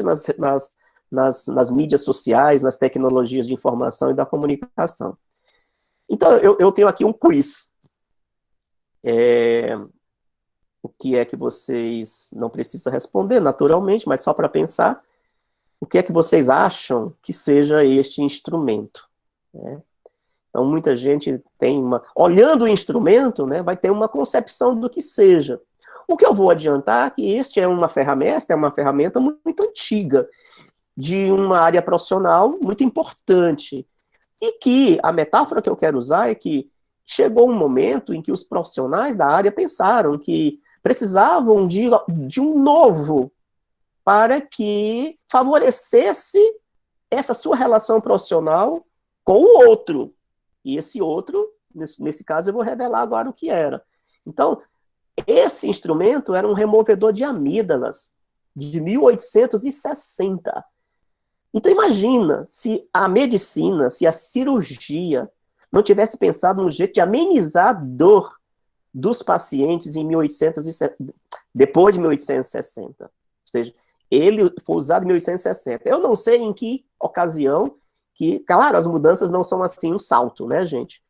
nas mídias sociais, nas tecnologias de informação e da comunicação. Então, eu tenho aqui um quiz. O que é que vocês não precisam responder, naturalmente, mas só para pensar, o que é que vocês acham que seja este instrumento? Né? Então, muita gente tem olhando o instrumento, né, vai ter uma concepção do que seja. O que eu vou adiantar é que este é uma ferramenta muito antiga, de uma área profissional muito importante, e que a metáfora que eu quero usar é que chegou um momento em que os profissionais da área pensaram que precisavam de um novo para que favorecesse essa sua relação profissional com o outro. E esse outro, nesse caso, eu vou revelar agora o que era. Então, esse instrumento era um removedor de amígdalas, de 1860. Então, imagina se a medicina, se a cirurgia não tivesse pensado no jeito de amenizar a dor dos pacientes depois de 1860. Ou seja, ele foi usado em 1860. Eu não sei em que ocasião que, claro, as mudanças não são assim um salto, né, gente?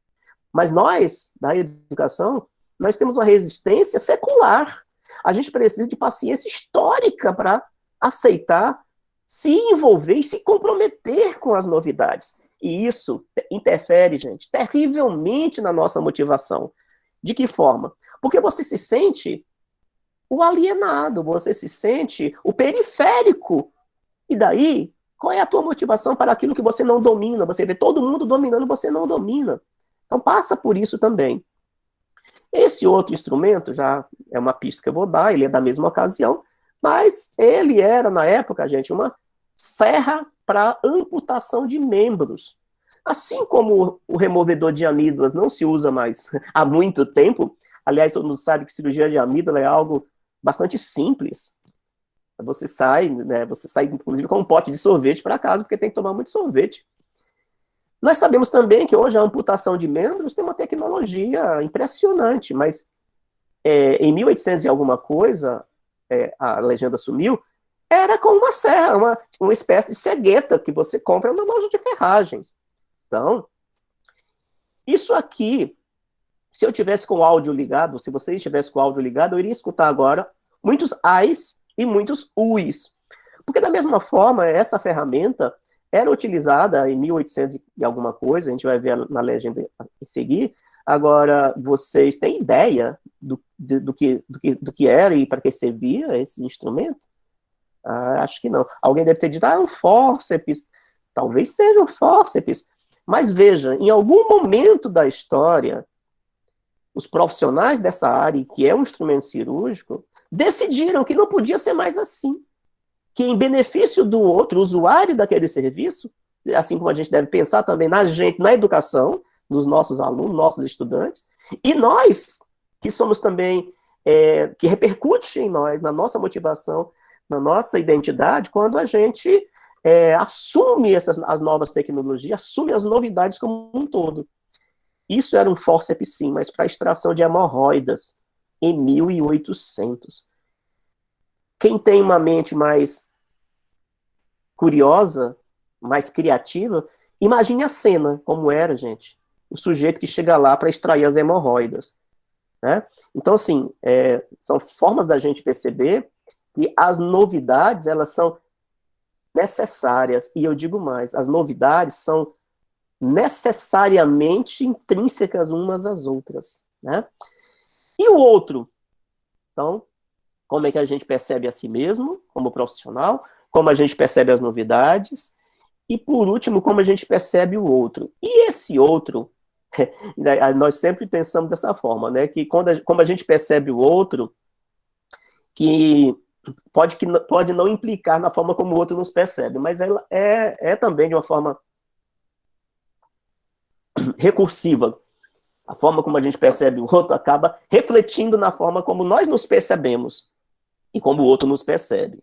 Mas nós, da educação, nós temos uma resistência secular. A gente precisa de paciência histórica para aceitar, se envolver e se comprometer com as novidades. E isso interfere, gente, terrivelmente na nossa motivação. De que forma? Porque você se sente o alienado, você se sente o periférico. E daí, qual é a tua motivação para aquilo que você não domina? Você vê todo mundo dominando, você não domina. Então passa por isso também. Esse outro instrumento, já é uma pista que eu vou dar, ele é da mesma ocasião, mas ele era, na época, gente, uma serra para amputação de membros. Assim como o removedor de amígdalas não se usa mais há muito tempo, aliás, todo mundo sabe que cirurgia de amígdala é algo bastante simples. Você sai, né, inclusive com um pote de sorvete para casa, porque tem que tomar muito sorvete. Nós sabemos também que hoje a amputação de membros tem uma tecnologia impressionante, mas em 1800 e alguma coisa, a legenda sumiu, era com uma serra, uma espécie de cegueta que você compra na loja de ferragens. Então, isso aqui, se eu tivesse com o áudio ligado, se você estivesse com o áudio ligado, eu iria escutar agora muitos ais e muitos uis. Porque da mesma forma, essa ferramenta era utilizada em 1800 e alguma coisa, a gente vai ver na legenda em seguir. Agora, vocês têm ideia do que era e para que servia esse instrumento? Acho que não. Alguém deve ter dito, é um fórceps. Talvez seja um fórceps. Mas veja, em algum momento da história, os profissionais dessa área, que é um instrumento cirúrgico, decidiram que não podia ser mais assim. Que em benefício do outro usuário daquele serviço, assim como a gente deve pensar também na gente, na educação, dos nossos alunos, nossos estudantes, e nós, que somos também, que repercute em nós, na nossa motivação, na nossa identidade, quando a gente assume as novas tecnologias, assume as novidades como um todo. Isso era um fórceps, sim, mas para extração de hemorroidas, em 1800. Quem tem uma mente mais curiosa, mais criativa, imagine a cena, como era, gente. O sujeito que chega lá para extrair as hemorroidas. Né? Então, assim, são formas da gente perceber que as novidades, elas são necessárias. E eu digo mais, as novidades são necessariamente intrínsecas umas às outras. Né? E o outro? Então, como é que a gente percebe a si mesmo, como profissional, como a gente percebe as novidades, e, por último, como a gente percebe o outro. E esse outro, nós sempre pensamos dessa forma, né, que como a gente percebe o outro, que pode não implicar na forma como o outro nos percebe, mas ela é também de uma forma recursiva. A forma como a gente percebe o outro acaba refletindo na forma como nós nos percebemos e como o outro nos percebe.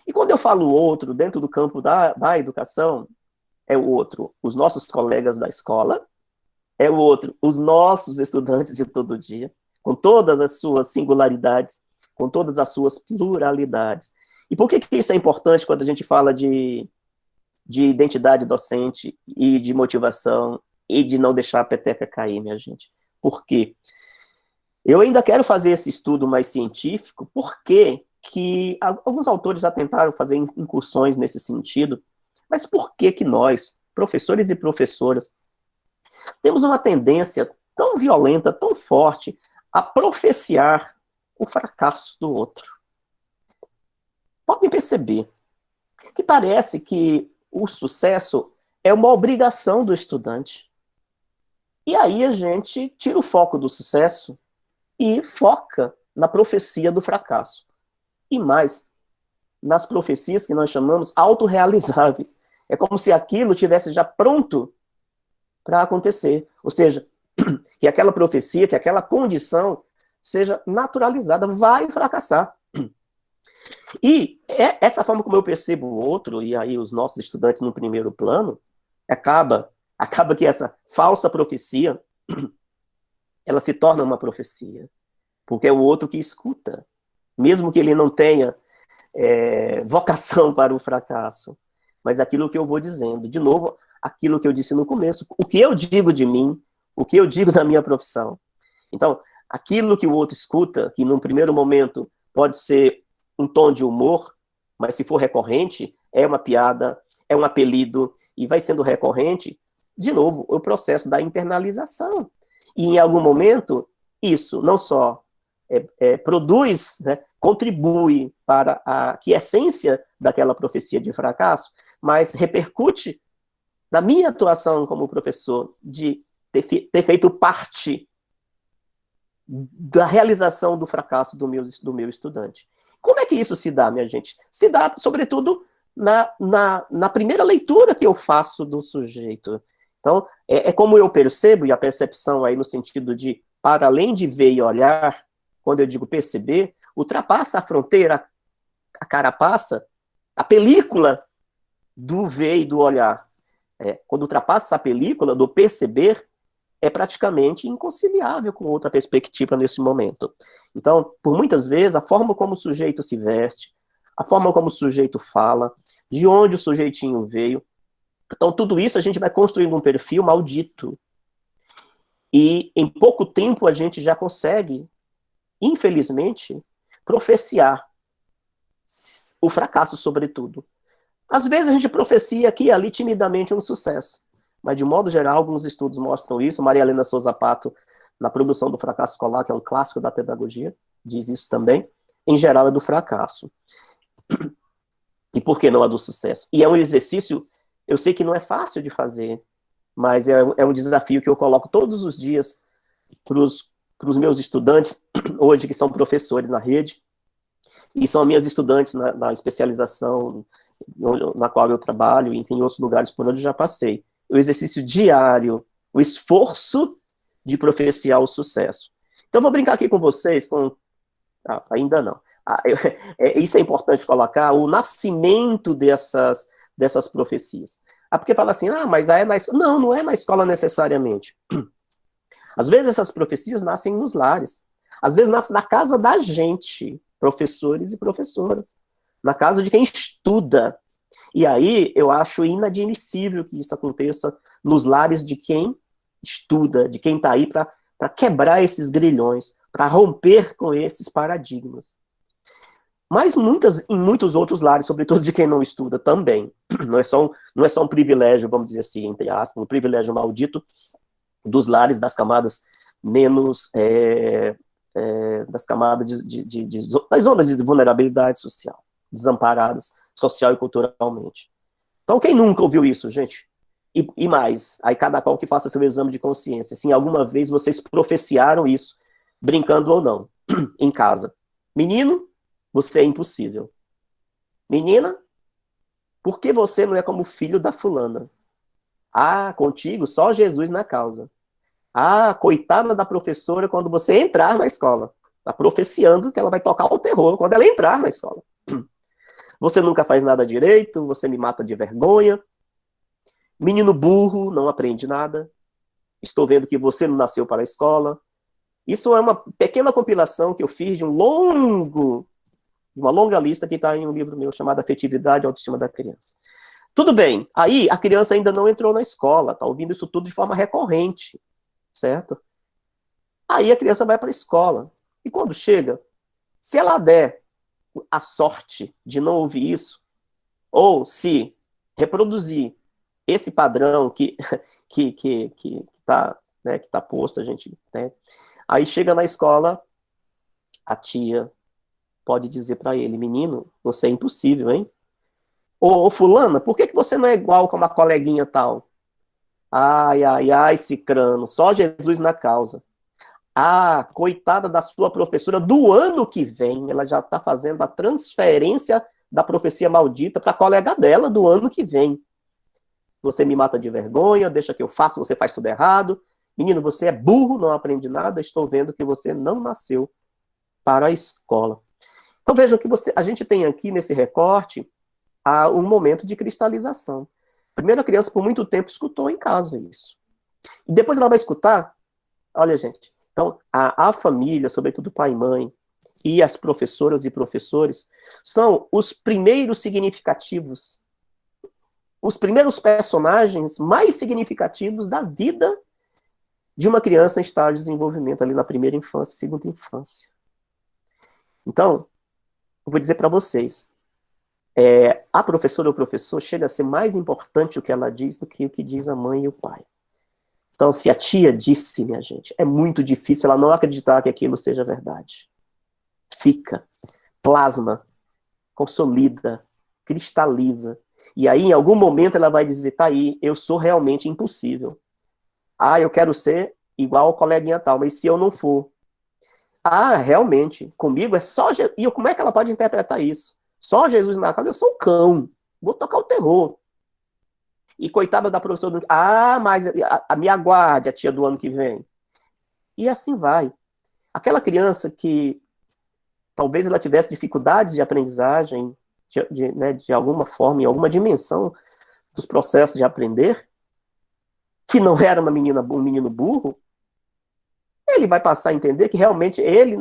E quando eu falo outro, dentro do campo da educação, é o outro, os nossos colegas da escola, é o outro, os nossos estudantes de todo dia, com todas as suas singularidades, com todas as suas pluralidades. E por que isso é importante quando a gente fala de identidade docente e de motivação e de não deixar a peteca cair, minha gente? Por quê? Eu ainda quero fazer esse estudo mais científico, porque que alguns autores já tentaram fazer incursões nesse sentido, mas por que nós, professores e professoras, temos uma tendência tão violenta, tão forte, a profeciar o fracasso do outro? Podem perceber que parece que o sucesso é uma obrigação do estudante. E aí a gente tira o foco do sucesso e foca na profecia do fracasso. E mais, nas profecias que nós chamamos autorrealizáveis. É como se aquilo tivesse já pronto para acontecer. Ou seja, que aquela profecia, que aquela condição seja naturalizada, vai fracassar. E essa forma como eu percebo o outro, e aí os nossos estudantes no primeiro plano, acaba que essa falsa profecia, ela se torna uma profecia. Porque é o outro que escuta. Mesmo que ele não tenha vocação para o fracasso. Mas aquilo que eu vou dizendo, de novo, aquilo que eu disse no começo, o que eu digo de mim, o que eu digo da minha profissão. Então, aquilo que o outro escuta, que num primeiro momento pode ser um tom de humor, mas se for recorrente, é uma piada, é um apelido, e vai sendo recorrente, de novo, o processo da internalização. E em algum momento, isso não só produz, né, contribui para a quiescência daquela profecia de fracasso, mas repercute na minha atuação como professor de ter feito parte da realização do fracasso do meu estudante. Como é que isso se dá, minha gente? Se dá, sobretudo, na primeira leitura que eu faço do sujeito. Então, é como eu percebo, e a percepção aí no sentido de, para além de ver e olhar, quando eu digo perceber, ultrapassa a fronteira, a carapaça, a película do ver e do olhar. Quando ultrapassa a película do perceber, é praticamente inconciliável com outra perspectiva nesse momento. Então, por muitas vezes, a forma como o sujeito se veste, a forma como o sujeito fala, de onde o sujeitinho veio, então tudo isso a gente vai construindo um perfil maldito. E em pouco tempo a gente já consegue, infelizmente, profeciar o fracasso, sobretudo. Às vezes a gente profecia aqui e ali timidamente um sucesso, mas de modo geral alguns estudos mostram isso. Maria Helena Souza Pato, na Produção do Fracasso Escolar, que é um clássico da pedagogia, diz isso também. Em geral é do fracasso. E por que não a do sucesso? E é um exercício, eu sei que não é fácil de fazer, mas é um desafio que eu coloco todos os dias para os meus estudantes, hoje que são professores na rede, e são minhas estudantes na especialização na qual eu trabalho, e em outros lugares por onde eu já passei. O exercício diário, o esforço de profeciar o sucesso. Então, eu vou brincar aqui com vocês, ainda não. Isso é importante colocar, o nascimento dessas profecias. Porque fala assim, mas é na escola. Não, não é na escola necessariamente. Às vezes essas profecias nascem nos lares. Às vezes nascem na casa da gente, professores e professoras. Na casa de quem estuda. E aí eu acho inadmissível que isso aconteça nos lares de quem estuda, de quem está aí para quebrar esses grilhões, para romper com esses paradigmas. Mas em muitos outros lares, sobretudo de quem não estuda também. Não é só um privilégio, vamos dizer assim, entre aspas, um privilégio maldito dos lares das camadas menos, das camadas das zonas de vulnerabilidade social, desamparadas social e culturalmente. Então, quem nunca ouviu isso, gente? E mais, aí cada qual que faça seu exame de consciência. Se alguma vez vocês profeciaram isso, brincando ou não, em casa. Menino, você é impossível. Menina, por que você não é como o filho da fulana? Contigo só Jesus na causa. Coitada da professora quando você entrar na escola. Está profeciando que ela vai tocar o terror quando ela entrar na escola. Você nunca faz nada direito, você me mata de vergonha. Menino burro, não aprende nada. Estou vendo que você não nasceu para a escola. Isso é uma pequena compilação que eu fiz de uma longa lista que está em um livro meu chamado Afetividade e Autoestima da Criança. Tudo bem, aí a criança ainda não entrou na escola, está ouvindo isso tudo de forma recorrente, certo? Aí a criança vai para a escola, e quando chega, se ela der a sorte de não ouvir isso, ou se reproduzir esse padrão que tá posto, a gente, né? Aí chega na escola, a tia pode dizer para ele, menino, você é impossível, hein? Ô, fulana, por que você não é igual com uma coleguinha tal? Ai, cicrano, só Jesus na causa. Coitada da sua professora, do ano que vem, ela já está fazendo a transferência da profecia maldita para a colega dela do ano que vem. Você me mata de vergonha, deixa que eu faça, você faz tudo errado. Menino, você é burro, não aprende nada, estou vendo que você não nasceu para a escola. Então vejam que a gente tem aqui nesse recorte um momento de cristalização. Primeiro a criança por muito tempo escutou em casa isso. E depois ela vai escutar, olha gente, então a família, sobretudo pai e mãe, e as professoras e professores, são os primeiros significativos, os primeiros personagens mais significativos da vida de uma criança em estágio de desenvolvimento, ali na primeira infância, segunda infância. Então, eu vou dizer para vocês, a professora ou o professor chega a ser mais importante o que ela diz do que o que diz a mãe e o pai. Então, se a tia disse, minha gente, é muito difícil ela não acreditar que aquilo seja verdade. Fica, plasma, consolida, cristaliza. E aí, em algum momento, ela vai dizer, tá aí, eu sou realmente impossível. Eu quero ser igual ao coleguinha tal, mas se eu não for? Realmente, comigo é só Jesus. E como é que ela pode interpretar isso? Só Jesus na casa, eu sou um cão. Vou tocar o terror. E coitada da professora, mas me aguarde a tia do ano que vem. E assim vai. Aquela criança que talvez ela tivesse dificuldades de aprendizagem, né, de alguma forma, em alguma dimensão dos processos de aprender, que não era um menino burro, ele vai passar a entender que realmente ele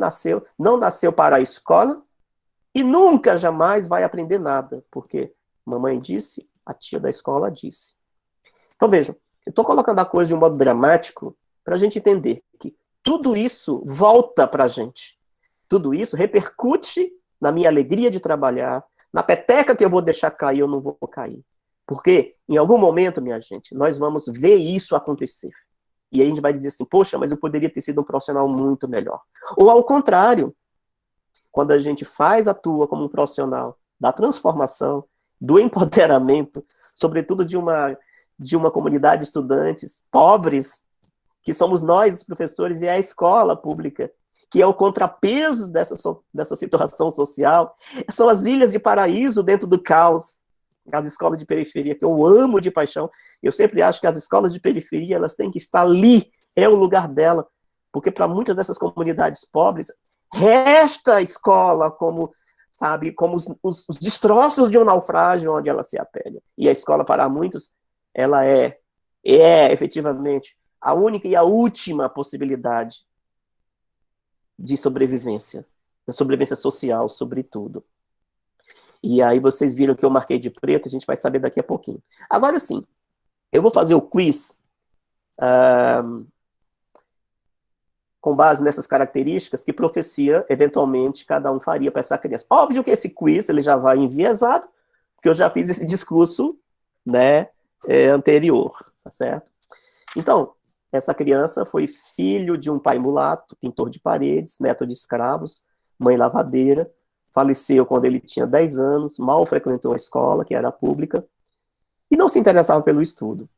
não nasceu para a escola e nunca, jamais vai aprender nada, porque mamãe disse, a tia da escola disse. Então vejam, eu estou colocando a coisa de um modo dramático para a gente entender que tudo isso volta para a gente. Tudo isso repercute na minha alegria de trabalhar, na peteca que eu vou deixar cair, eu não vou cair. Porque, em algum momento, minha gente, nós vamos ver isso acontecer. E aí a gente vai dizer assim, poxa, mas eu poderia ter sido um profissional muito melhor. Ou ao contrário, quando a gente atua como um profissional da transformação, do empoderamento, sobretudo de uma comunidade de estudantes pobres, que somos nós, os professores, e é a escola pública, que é o contrapeso dessa situação social, são as ilhas de paraíso dentro do caos, as escolas de periferia, que eu amo de paixão. Eu sempre acho que as escolas de periferia, elas têm que estar ali, é o lugar dela, porque para muitas dessas comunidades pobres, resta a escola como, sabe, como os destroços de um naufrágio onde ela se apega. E a escola, para muitos, ela é efetivamente a única e a última possibilidade de sobrevivência, da sobrevivência social, sobretudo. E aí vocês viram que eu marquei de preto, a gente vai saber daqui a pouquinho. Agora sim, eu vou fazer o quiz com base nessas características que profecia, eventualmente, cada um faria para essa criança. Óbvio que esse quiz ele já vai enviesado, porque eu já fiz esse discurso, né, anterior, tá certo? Então, essa criança foi filho de um pai mulato, pintor de paredes, neto de escravos, mãe lavadeira, faleceu quando ele tinha 10 anos, mal frequentou a escola, que era pública, e não se interessava pelo estudo.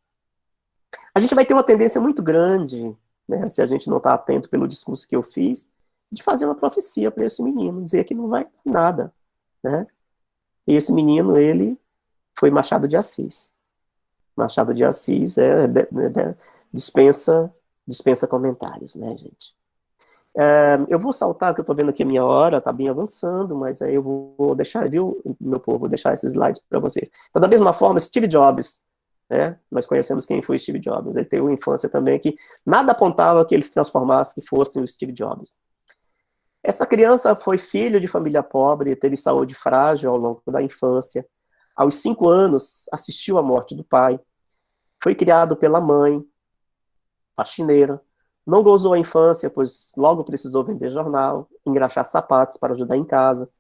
A gente vai ter uma tendência muito grande, né, se a gente não está atento pelo discurso que eu fiz, de fazer uma profecia para esse menino, dizer que não vai nada, né? E esse menino, ele foi Machado de Assis. Machado de Assis dispensa comentários, né, gente? Eu vou saltar, que eu estou vendo aqui a minha hora, está bem avançando, mas aí eu vou deixar, viu, meu povo, vou deixar esses slides para vocês. Então, da mesma forma, Steve Jobs, né, nós conhecemos quem foi Steve Jobs, ele teve uma infância também que nada apontava que ele se transformasse, que fosse o Steve Jobs. Essa criança foi filho de família pobre, teve saúde frágil ao longo da infância, aos 5 anos assistiu à morte do pai, foi criado pela mãe, faxineira, não gozou a infância, pois logo precisou vender jornal, engraxar sapatos para ajudar em casa.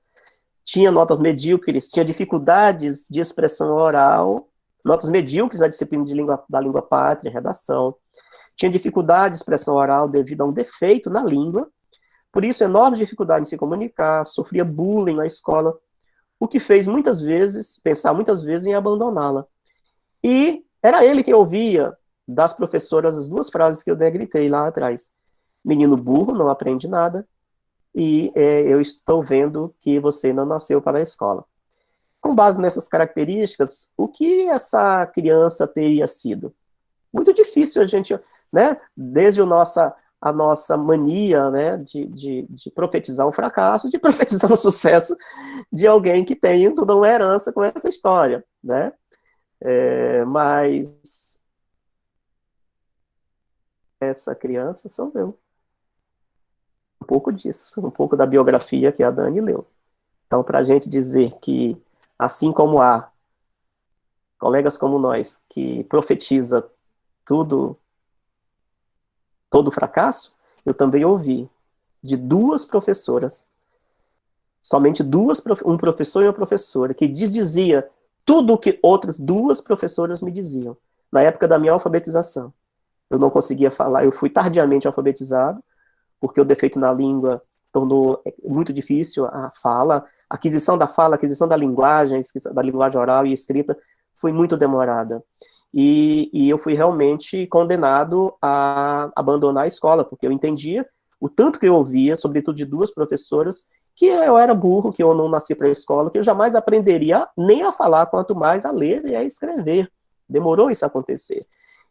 Tinha notas medíocres, tinha dificuldades de expressão oral, notas medíocres na disciplina da língua pátria, redação. Tinha dificuldade de expressão oral devido a um defeito na língua, por isso enorme dificuldade em se comunicar, sofria bullying na escola, o que fez pensar muitas vezes em abandoná-la. E era ele quem ouvia das professoras as 2 frases que eu negritei lá atrás. Menino burro, não aprende nada, e eu estou vendo que você não nasceu para a escola. Com base nessas características, o que essa criança teria sido? Muito difícil a gente, né, desde a nossa mania, né, de profetizar um fracasso, de profetizar um sucesso de alguém que tem toda uma herança com essa história, né? Mas essa criança sou eu. Um pouco disso, um pouco da biografia que a Dani leu. Então, para a gente dizer que, assim como há colegas como nós, que profetiza todo fracasso, eu também ouvi de 2 professoras, somente 2, um professor e uma professora, que dizia tudo o que outras 2 professoras me diziam, na época da minha alfabetização. Eu não conseguia falar, eu fui tardiamente alfabetizado, porque o defeito na língua tornou muito difícil a fala, a aquisição da fala, a aquisição da linguagem oral e escrita, foi muito demorada. E eu fui realmente condenado a abandonar a escola, porque eu entendia o tanto que eu ouvia, sobretudo de 2 professoras, que eu era burro, que eu não nasci para a escola, que eu jamais aprenderia nem a falar, quanto mais a ler e a escrever, Demorou isso acontecer.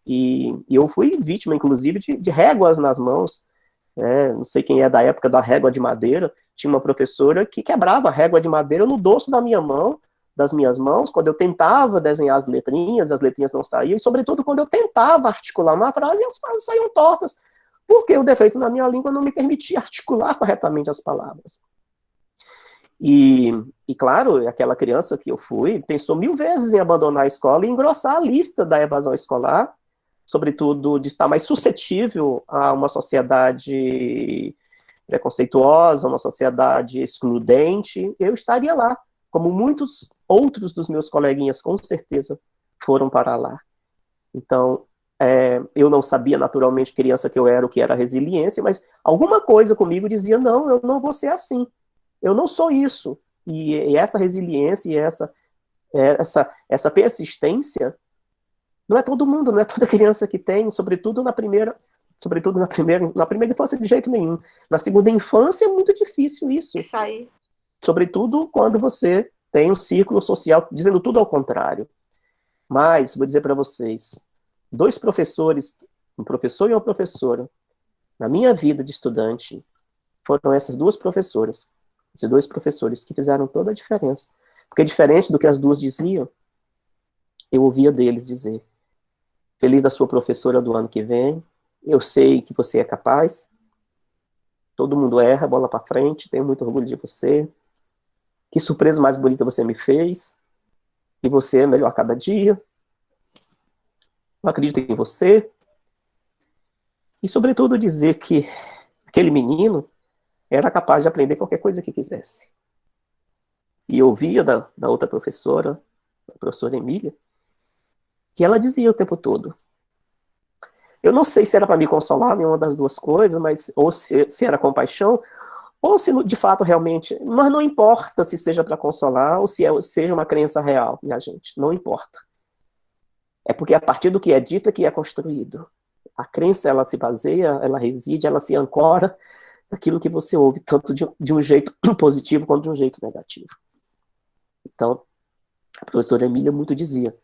E eu fui vítima, inclusive, de réguas nas mãos. Não sei quem é da época da régua de madeira. Tinha uma professora que quebrava a régua de madeira no dorso da minha mão, das minhas mãos, quando eu tentava desenhar as letrinhas não saíam, e sobretudo quando eu tentava articular uma frase, as frases saíam tortas, porque o defeito na minha língua não me permitia articular corretamente as palavras. E claro, aquela criança que eu fui, pensou 1000 vezes em abandonar a escola e engrossar a lista da evasão escolar, sobretudo de estar mais suscetível a uma sociedade preconceituosa, uma sociedade excludente. Eu estaria lá, como muitos outros dos meus coleguinhas, com certeza, foram para lá. Então, eu não sabia, naturalmente, criança que eu era, o que era resiliência, mas alguma coisa comigo dizia, não, eu não vou ser assim. Eu não sou isso. E essa resiliência e essa persistência, não é todo mundo, não é toda criança que tem, sobretudo na primeira infância de jeito nenhum. Na segunda infância é muito difícil isso. Isso aí. Sobretudo quando você tem um círculo social dizendo tudo ao contrário. Mas, vou dizer para vocês, 2 professores, um professor e uma professora, na minha vida de estudante, foram essas 2 professoras, esses 2 professores que fizeram toda a diferença. Porque diferente do que as 2 diziam, eu ouvia deles dizer, feliz da sua professora do ano que vem, eu sei que você é capaz, todo mundo erra, bola para frente, tenho muito orgulho de você, que surpresa mais bonita você me fez, e você é melhor a cada dia, eu acredito em você, e sobretudo dizer que aquele menino era capaz de aprender qualquer coisa que quisesse. E eu ouvia da outra professora, a professora Emília, que ela dizia o tempo todo. Eu não sei se era para me consolar, nenhuma das 2 coisas, mas ou se era compaixão, ou se de fato realmente, mas não importa se seja para consolar ou se seja uma crença real, minha gente, não importa. É porque a partir do que é dito é que é construído. A crença, ela se baseia, ela reside, ela se ancora naquilo que você ouve, tanto de um jeito positivo quanto de um jeito negativo. Então, a professora Emília muito dizia,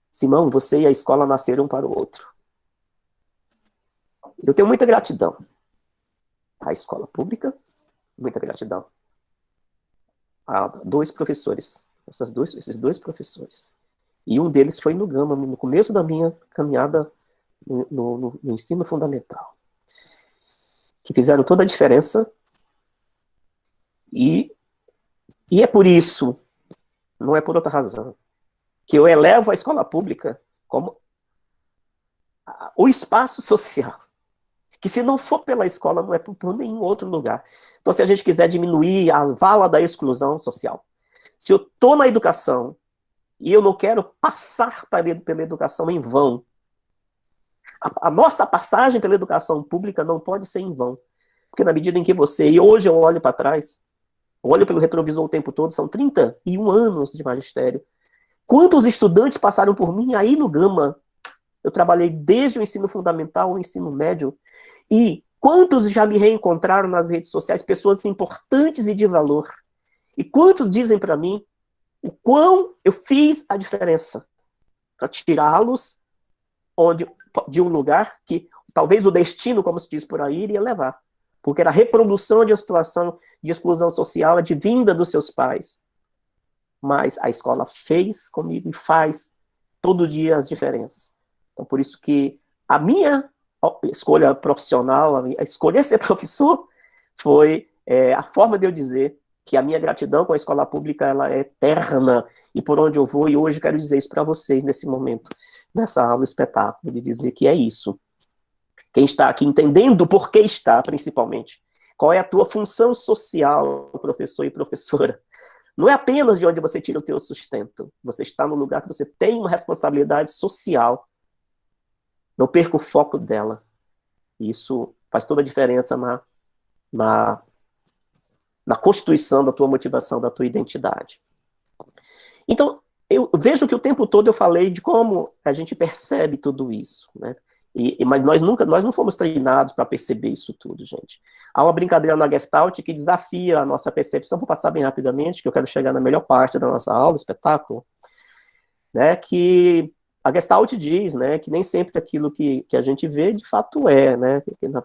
Simão, você e a escola nasceram um para o outro. Eu tenho muita gratidão à escola pública, muita gratidão a 2 professores, esses 2 professores. E um deles foi no Gama, no começo da minha caminhada no ensino fundamental, que fizeram toda a diferença. E é por isso, não é por outra razão, que eu elevo a escola pública como o espaço social, que se não for pela escola, não é por nenhum outro lugar. Então, se a gente quiser diminuir a vala da exclusão social, se eu estou na educação e eu não quero passar pela educação em vão, a nossa passagem pela educação pública não pode ser em vão. Porque na medida em que e hoje eu olho para trás, eu olho pelo retrovisor o tempo todo, são 31 anos de magistério. Quantos estudantes passaram por mim aí no Gama? Eu trabalhei desde o ensino fundamental ao ensino médio. E quantos já me reencontraram nas redes sociais, pessoas importantes e de valor? E quantos dizem para mim o quão eu fiz a diferença para tirá-los de um lugar que talvez o destino, como se diz por aí, iria levar. Porque era a reprodução de uma situação de exclusão social advinda dos seus pais. Mas a escola fez comigo e faz todo dia as diferenças. Então, por isso que a minha escolha profissional, a escolher ser professor, foi a forma de eu dizer que a minha gratidão com a escola pública ela é eterna, e por onde eu vou, e hoje quero dizer isso para vocês nesse momento, nessa aula espetáculo, de dizer que é isso. Quem está aqui entendendo por que está, principalmente, qual é a tua função social, professor e professora, não é apenas de onde você tira o teu sustento, você está no lugar que você tem uma responsabilidade social. Não perca o foco dela. Isso faz toda a diferença na constituição da tua motivação, da tua identidade. Então, eu vejo que o tempo todo eu falei de como a gente percebe tudo isso, né? Mas nós não fomos treinados para perceber isso tudo, gente. Há uma brincadeira na Gestalt que desafia a nossa percepção, vou passar bem rapidamente, que eu quero chegar na melhor parte da nossa aula, espetáculo, né? Que A Gestalt diz, né, que nem sempre aquilo que a gente vê, de fato né,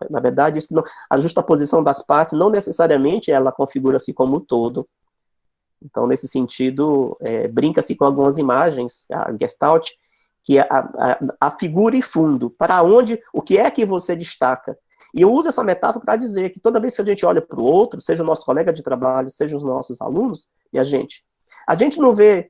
na verdade, isso não, a justaposição das partes não necessariamente ela configura-se como um todo. Então, nesse sentido, brinca-se com algumas imagens, a Gestalt, que é a figura e fundo, para onde, o que é que você destaca. E eu uso essa metáfora para dizer que toda vez que a gente olha para o outro, seja o nosso colega de trabalho, seja os nossos alunos, e a gente não vê,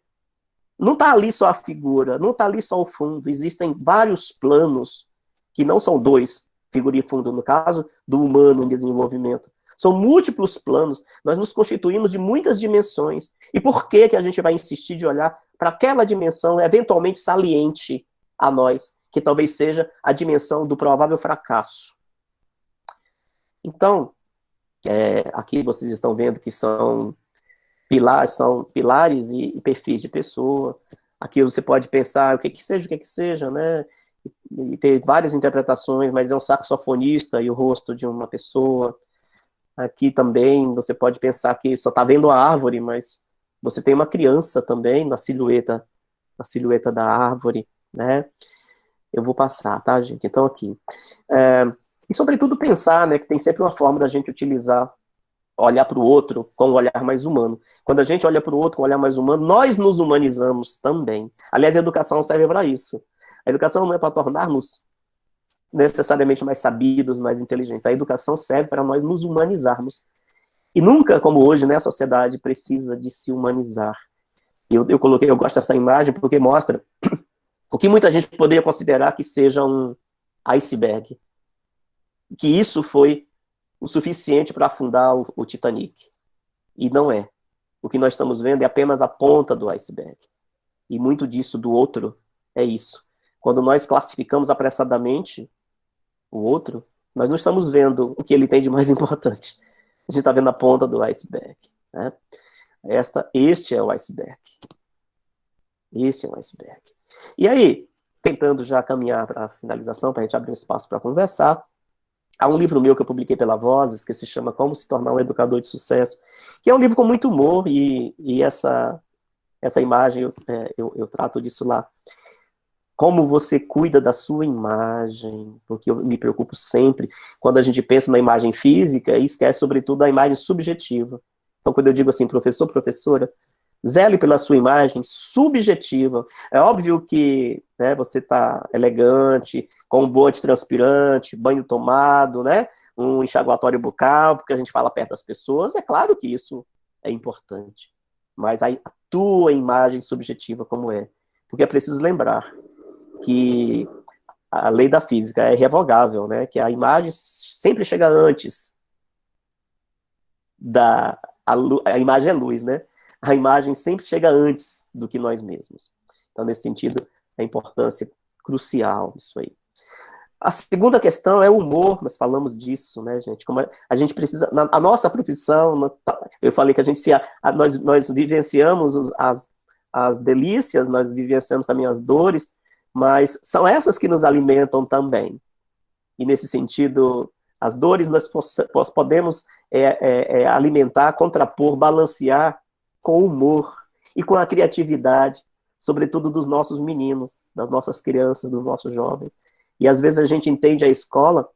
não está ali só a figura, não está ali só o fundo, existem vários planos, que não são dois, figura e fundo, no caso do humano em desenvolvimento. São múltiplos planos, nós nos constituímos de muitas dimensões. E por que a gente vai insistir de olhar para aquela dimensão eventualmente saliente a nós, que talvez seja a dimensão do provável fracasso? Então, aqui vocês estão vendo que são pilares e perfis de pessoa. Aqui você pode pensar o que seja, né? E ter várias interpretações, mas é um saxofonista e o rosto de uma pessoa. Aqui também você pode pensar que só está vendo a árvore, mas você tem uma criança também na silhueta da árvore, né? Eu vou passar, tá, gente? Então, aqui. E, sobretudo, pensar, né, que tem sempre uma forma da gente olhar para o outro com um olhar mais humano. Quando a gente olha para o outro com um olhar mais humano, nós nos humanizamos também. Aliás, a educação serve para isso. A educação não é para tornarmos necessariamente mais sabidos, mais inteligentes. A educação serve para nós nos humanizarmos. E nunca, como hoje, né, a sociedade precisa de se humanizar. Eu gosto dessa imagem porque mostra o que muita gente poderia considerar que seja um iceberg. Que isso foi o suficiente para afundar o Titanic. E não é. O que nós estamos vendo é apenas a ponta do iceberg. E muito disso do outro é isso. Quando nós classificamos apressadamente o outro, nós não estamos vendo o que ele tem de mais importante. A gente está vendo a ponta do iceberg. Né? Este é o iceberg. Este é o iceberg. E aí, tentando já caminhar para a finalização, para a gente abrir um espaço para conversar, há um livro meu que eu publiquei pela Vozes, que se chama Como se tornar um educador de sucesso, que é um livro com muito humor, e essa imagem, eu trato disso lá. Como você cuida da sua imagem, porque eu me preocupo sempre, quando a gente pensa na imagem física, e esquece, sobretudo, a imagem subjetiva. Então, quando eu digo assim, professor, professora, zele pela sua imagem subjetiva. É óbvio que, né, você está elegante, com um bom antitranspirante, banho tomado, né, um enxaguatório bucal, porque a gente fala perto das pessoas, é claro que isso é importante. Mas a tua imagem subjetiva como é? Porque é preciso lembrar que a lei da física é irrevogável, né, que a imagem sempre chega antes a imagem é luz, né? A imagem sempre chega antes do que nós mesmos. Então, nesse sentido, a importância crucial disso aí. A segunda questão é o humor, nós falamos disso, né, gente? Como a gente precisa, a nossa profissão, eu falei que nós vivenciamos as delícias, nós vivenciamos também as dores, mas são essas que nos alimentam também. E nesse sentido, as dores nós podemos alimentar, contrapor, balancear com o humor e com a criatividade, sobretudo dos nossos meninos, das nossas crianças, dos nossos jovens. E às vezes a gente entende a escola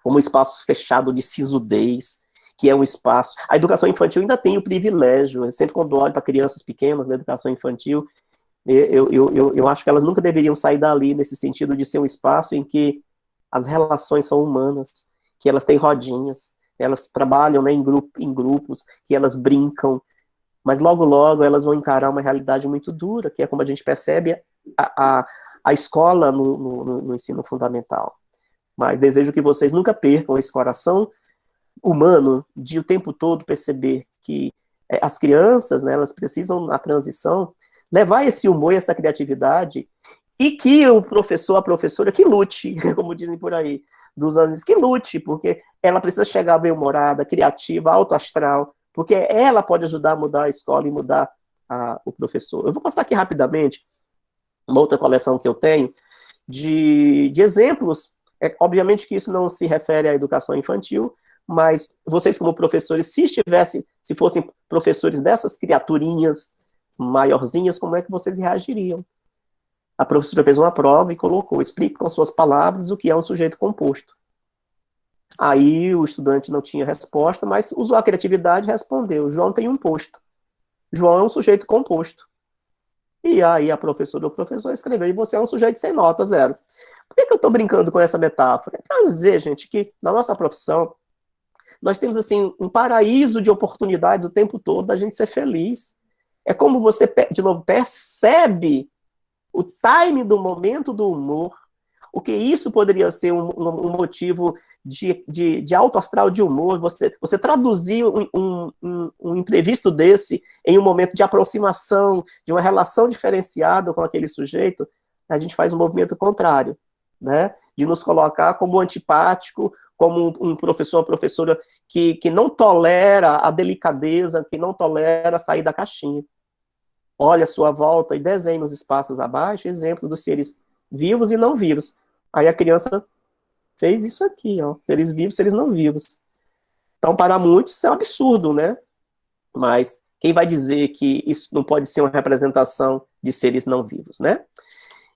como um espaço fechado de sisudez, que é um espaço... A educação infantil ainda tem o privilégio, eu sempre quando olho para crianças pequenas na educação infantil, eu acho que elas nunca deveriam sair dali, nesse sentido de ser um espaço em que as relações são humanas, que elas têm rodinhas, elas trabalham, né, em grupos, que elas brincam, mas logo, logo elas vão encarar uma realidade muito dura, que é como a gente percebe a escola no ensino fundamental. Mas desejo que vocês nunca percam esse coração humano de o tempo todo perceber que as crianças, né, elas precisam, na transição, levar esse humor e essa criatividade, e que o professor, a professora, que lute, como dizem por aí, dos anos, que lute, porque ela precisa chegar bem-humorada, criativa, autoastral, porque ela pode ajudar a mudar a escola e mudar o professor. Eu vou passar aqui rapidamente uma outra coleção que eu tenho de exemplos. Obviamente que isso não se refere à educação infantil, mas vocês como professores, se fossem professores dessas criaturinhas maiorzinhas, como é que vocês reagiriam? A professora fez uma prova e colocou, explique com suas palavras o que é um sujeito composto. Aí o estudante não tinha resposta, mas usou a criatividade e respondeu, João tem um posto. João é um sujeito composto. E aí a professora ou o professor escreveu, e você é um sujeito sem nota, 0. Por que eu estou brincando com essa metáfora? É para dizer, gente, que na nossa profissão, nós temos, assim, um paraíso de oportunidades o tempo todo da gente ser feliz. É como você, de novo, percebe o time do momento do humor, o que isso poderia ser um motivo de alto astral de humor, você traduzir um imprevisto desse em um momento de aproximação, de uma relação diferenciada com aquele sujeito, a gente faz um movimento contrário, né? De nos colocar como antipático, como um professor, uma professora que não tolera a delicadeza, que não tolera sair da caixinha. Olha a sua volta e desenhe nos espaços abaixo exemplo dos seres vivos e não vivos. Aí a criança fez isso aqui, ó, seres vivos, seres não vivos. Então, para muitos, isso é um absurdo, né? Mas quem vai dizer que isso não pode ser uma representação de seres não vivos, né?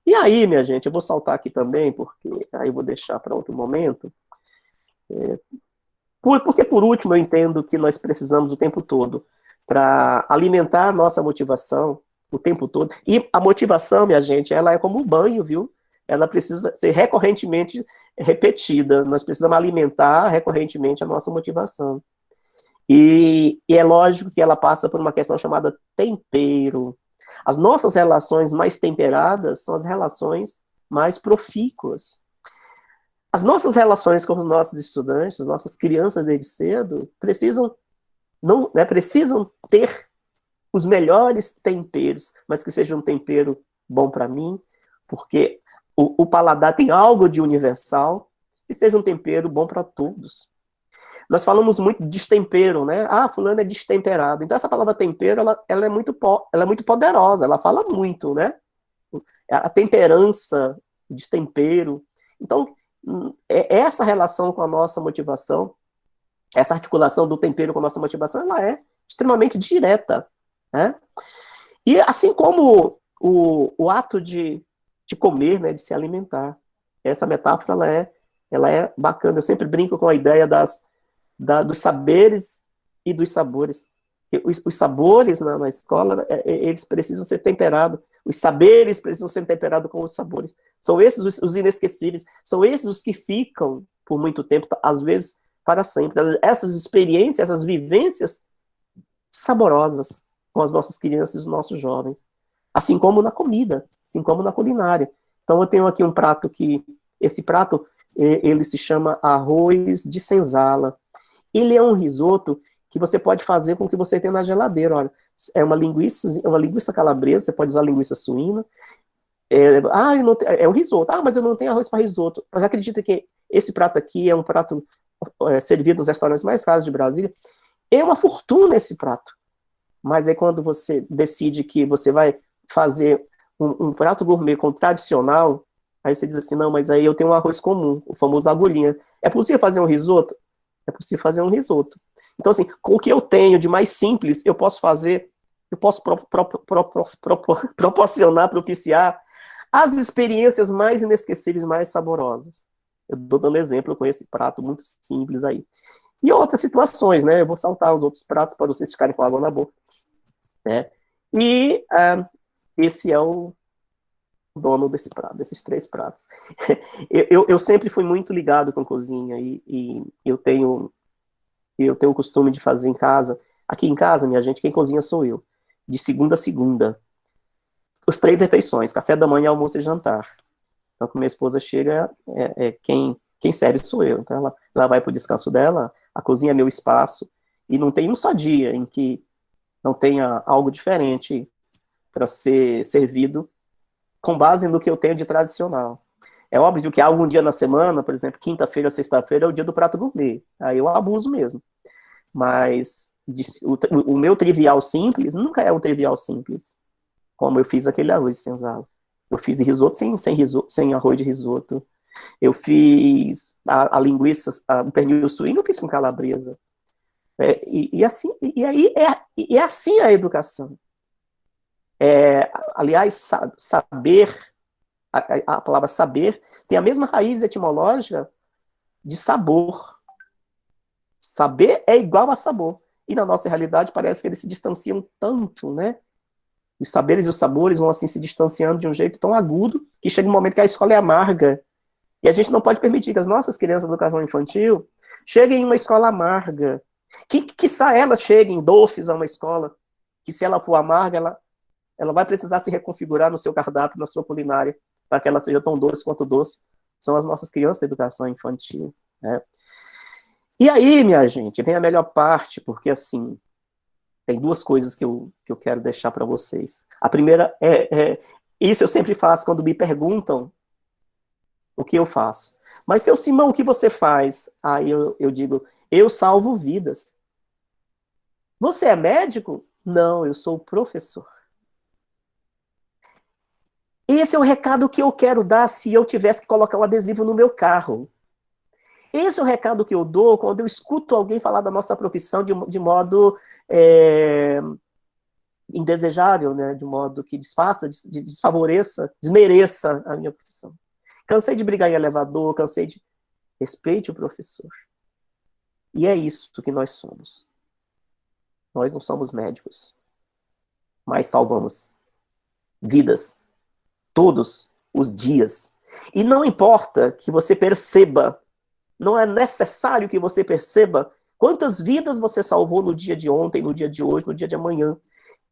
E aí, minha gente, eu vou saltar aqui também, porque aí eu vou deixar para outro momento. Porque, por último, eu entendo que nós precisamos o tempo todo para alimentar a nossa motivação o tempo todo. E a motivação, minha gente, ela é como um banho, viu? Ela precisa ser recorrentemente repetida. Nós precisamos alimentar recorrentemente a nossa motivação. E é lógico que ela passa por uma questão chamada tempero. As nossas relações mais temperadas são as relações mais profícuas. As nossas relações com os nossos estudantes, as nossas crianças desde cedo, precisam ter os melhores temperos, mas que seja um tempero bom para mim, porque o paladar tem algo de universal, e seja um tempero bom para todos. Nós falamos muito de destempero, né? Ah, fulano é destemperado. Então essa palavra tempero, ela é muito poderosa, ela fala muito, né? A temperança, o destempero. Então, essa relação com a nossa motivação, essa articulação do tempero com a nossa motivação, ela é extremamente direta, né? E assim como o ato de comer, né, de se alimentar, essa metáfora, ela é bacana. Eu sempre brinco com a ideia dos saberes e dos sabores. Os sabores na escola, eles precisam ser temperados, os saberes precisam ser temperados com os sabores. São esses os inesquecíveis, são esses os que ficam por muito tempo, às vezes para sempre. Essas experiências, essas vivências saborosas com as nossas crianças e os nossos jovens. Assim como na comida, assim como na culinária. Então eu tenho aqui um prato esse prato, ele se chama arroz de senzala. Ele é um risoto que você pode fazer com o que você tem na geladeira. Olha, é uma linguiça calabresa, você pode usar linguiça suína. É um risoto. Ah, mas eu não tenho arroz para risoto. Mas acredita que esse prato aqui é um prato servido nos restaurantes mais caros de Brasília. É uma fortuna esse prato. Mas aí quando você decide que você vai fazer um prato gourmet com tradicional, aí você diz assim, não, mas aí eu tenho um arroz comum, o famoso agulhinha. É possível fazer um risoto? É possível fazer um risoto. Então, assim, com o que eu tenho de mais simples, eu posso proporcionar, propiciar as experiências mais inesquecíveis, mais saborosas. Eu estou dando exemplo com esse prato muito simples aí. E outras situações, né? Eu vou saltar os outros pratos para vocês ficarem com água na boca. Né? E esse é o dono desse prato, desses 3 pratos. Eu sempre fui muito ligado com cozinha e eu tenho o costume de fazer em casa. Aqui em casa, minha gente, quem cozinha sou eu. De segunda a segunda. As 3 refeições, café da manhã, almoço e jantar. Então, quando minha esposa chega, quem serve sou eu. Então, ela vai para o descanso dela, a cozinha é meu espaço, e não tem um só dia em que não tenha algo diferente para ser servido com base no que eu tenho de tradicional. É óbvio que algum dia na semana, por exemplo, quinta-feira, sexta-feira, é o dia do prato gourmet. Aí eu abuso mesmo. Mas o meu trivial simples nunca é um trivial simples. Como eu fiz aquele arroz de senzala. Eu fiz risoto sem arroz de risoto. Eu fiz a linguiça, o pernil suíno, eu fiz com calabresa. E assim a educação. Aliás, saber a palavra saber tem a mesma raiz etimológica de sabor. Saber é igual a sabor. E na nossa realidade parece que eles se distanciam tanto, né? Os saberes e os sabores vão assim se distanciando de um jeito tão agudo que chega um momento que a escola é amarga. E a gente não pode permitir que as nossas crianças de educação infantil cheguem em uma escola amarga. Quiçá elas cheguem doces a uma escola, que se ela for amarga, ela vai precisar se reconfigurar no seu cardápio, na sua culinária, para que ela seja tão doce quanto doce. São as nossas crianças da educação infantil, né? E aí, minha gente, vem a melhor parte, porque assim, tem duas coisas que eu quero deixar para vocês. A primeira isso eu sempre faço quando me perguntam o que eu faço. Mas, seu Simão, o que você faz? Aí eu digo, eu salvo vidas. Você é médico? Não, eu sou professor. Esse é o recado que eu quero dar se eu tivesse que colocar um adesivo no meu carro. Esse é o recado que eu dou quando eu escuto alguém falar da nossa profissão de modo indesejável, né? De modo que desfaça, desfavoreça, desmereça a minha profissão. Cansei de brigar em elevador, cansei de... Respeite o professor. E é isso que nós somos. Nós não somos médicos, mas salvamos vidas todos os dias. E não importa que você perceba, não é necessário que você perceba quantas vidas você salvou no dia de ontem, no dia de hoje, no dia de amanhã.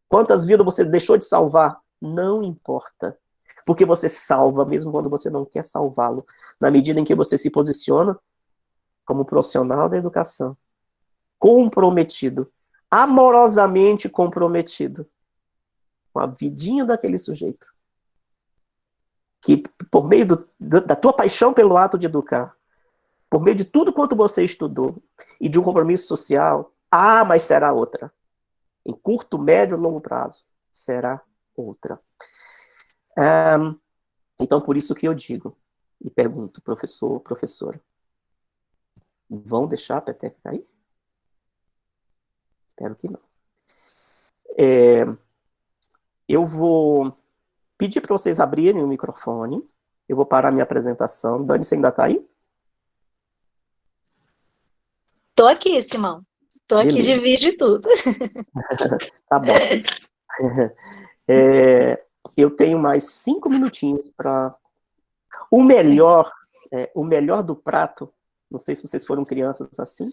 Quantas vidas você deixou de salvar. Não importa. Porque você salva, mesmo quando você não quer salvá-lo. Na medida em que você se posiciona como profissional da educação. Comprometido. Amorosamente comprometido. Com a vidinha daquele sujeito. Que por meio da tua paixão pelo ato de educar, por meio de tudo quanto você estudou, e de um compromisso social, mas será outra. Em curto, médio e longo prazo, será outra. Então, por isso que eu digo, e pergunto, professor, professora, vão deixar a peteca cair? Espero que não. Eu vou pedir para vocês abrirem o microfone, eu vou parar minha apresentação. Dani, você ainda está aí? Tô aqui, Simão. Tô aqui de vídeo e tudo. Tá bom. Eu tenho mais 5 minutinhos para... O melhor do prato, não sei se vocês foram crianças assim,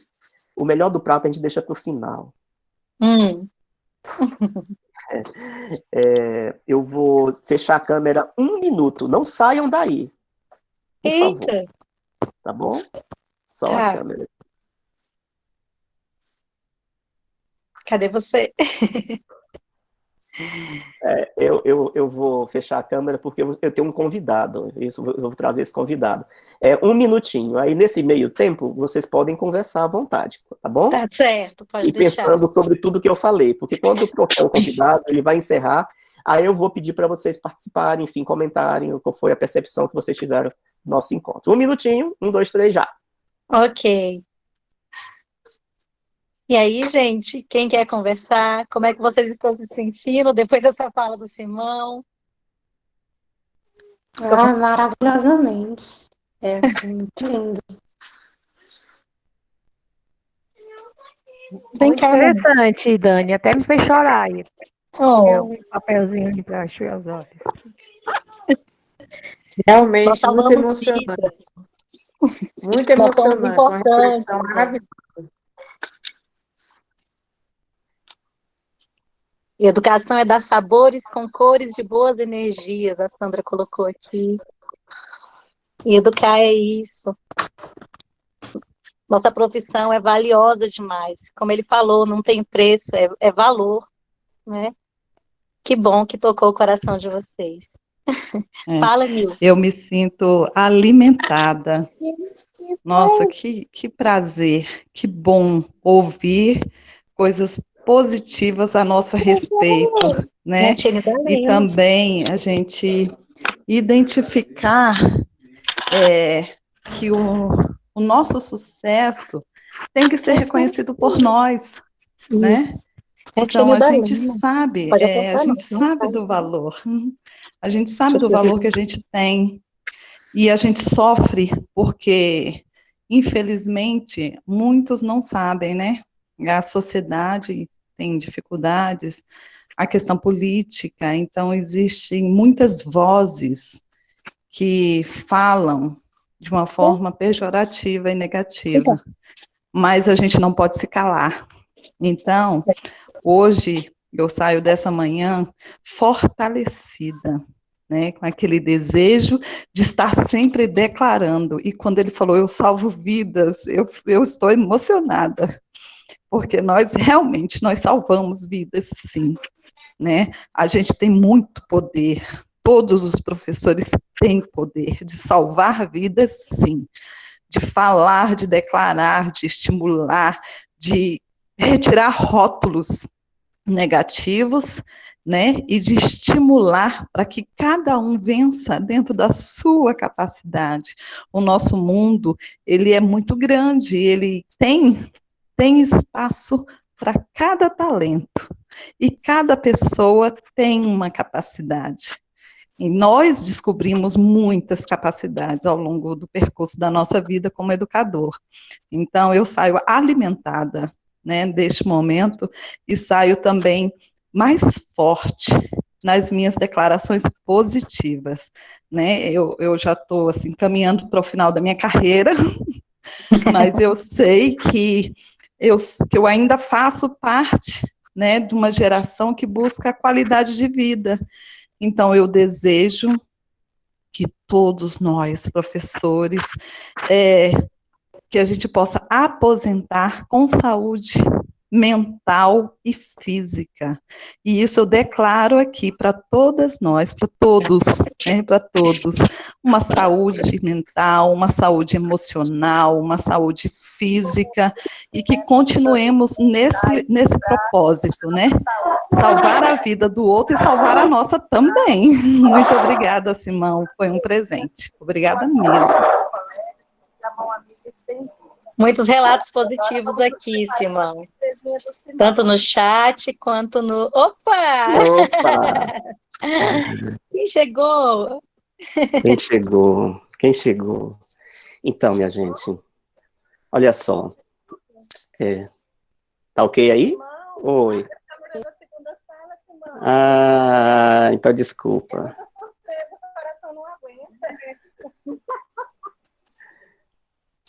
o melhor do prato a gente deixa para o final. Eu vou fechar a câmera 1 minuto. Não saiam daí. Por favor. Tá bom? Só a câmera. Cadê você? Eu vou fechar a câmera porque eu tenho um convidado. Eu vou trazer esse convidado. 1 minutinho. Aí, nesse meio tempo, vocês podem conversar à vontade, tá bom? Tá certo, pode deixar. E pensando sobre tudo que eu falei. Porque quando o convidado ele vai encerrar, aí eu vou pedir para vocês participarem, enfim, comentarem qual foi a percepção que vocês tiveram do nosso encontro. 1 minutinho, 1, 2, 3, já. Ok. E aí, gente, quem quer conversar? Como é que vocês estão se sentindo depois dessa fala do Simão? Maravilhosamente. Muito lindo. Muito interessante, Dani. Até me fez chorar aí. Oh. Um papelzinho ali para encher os olhos. Realmente, muito emocionante. Muito emocionante. Uma reflexão maravilhosa. E educação é dar sabores com cores de boas energias, a Sandra colocou aqui. E educar é isso. Nossa profissão é valiosa demais. Como ele falou, não tem preço, é valor, né? Que bom que tocou o coração de vocês. Fala, Nil. Eu me sinto alimentada. Nossa, que prazer, que bom ouvir coisas positivas a nosso respeito, né? E também a gente identificar que o nosso sucesso tem que ser reconhecido por nós, né? Então, a gente Pode a gente sabe do valor. A gente sabe do valor que a gente tem. E a gente sofre porque, infelizmente, muitos não sabem, né? A sociedade tem dificuldades, a questão política, então existem muitas vozes que falam de uma forma pejorativa e negativa, mas a gente não pode se calar. Então, hoje eu saio dessa manhã fortalecida, né, com aquele desejo de estar sempre declarando. E quando ele falou, eu salvo vidas, eu estou emocionada, porque nós realmente, nós salvamos vidas, sim, né? A gente tem muito poder, todos os professores têm poder de salvar vidas, sim, de falar, de declarar, de estimular, de retirar rótulos negativos, né, e de estimular para que cada um vença dentro da sua capacidade. O nosso mundo, ele é muito grande, ele tem espaço para cada talento, e cada pessoa tem uma capacidade. E nós descobrimos muitas capacidades ao longo do percurso da nossa vida como educador. Então, eu saio alimentada, né, deste momento, e saio também mais forte nas minhas declarações positivas, né, eu já estou, assim, caminhando para o final da minha carreira, mas eu sei que eu ainda faço parte, né, de uma geração que busca a qualidade de vida. Então, eu desejo que todos nós, professores, que a gente possa aposentar com saúde mental e física. E isso eu declaro aqui para todas nós, para todos, né, para todos, uma saúde mental, uma saúde emocional, uma saúde física, e que continuemos nesse propósito, né? Salvar a vida do outro e salvar a nossa também. Muito obrigada, Simão, foi um presente. Obrigada mesmo. Muitos relatos positivos aqui, Simão. Tanto no chat quanto no... Opa! Opa! Quem chegou? Quem chegou? Quem chegou? Então, minha gente, olha só. Tá ok aí? Oi. Ah, então desculpa.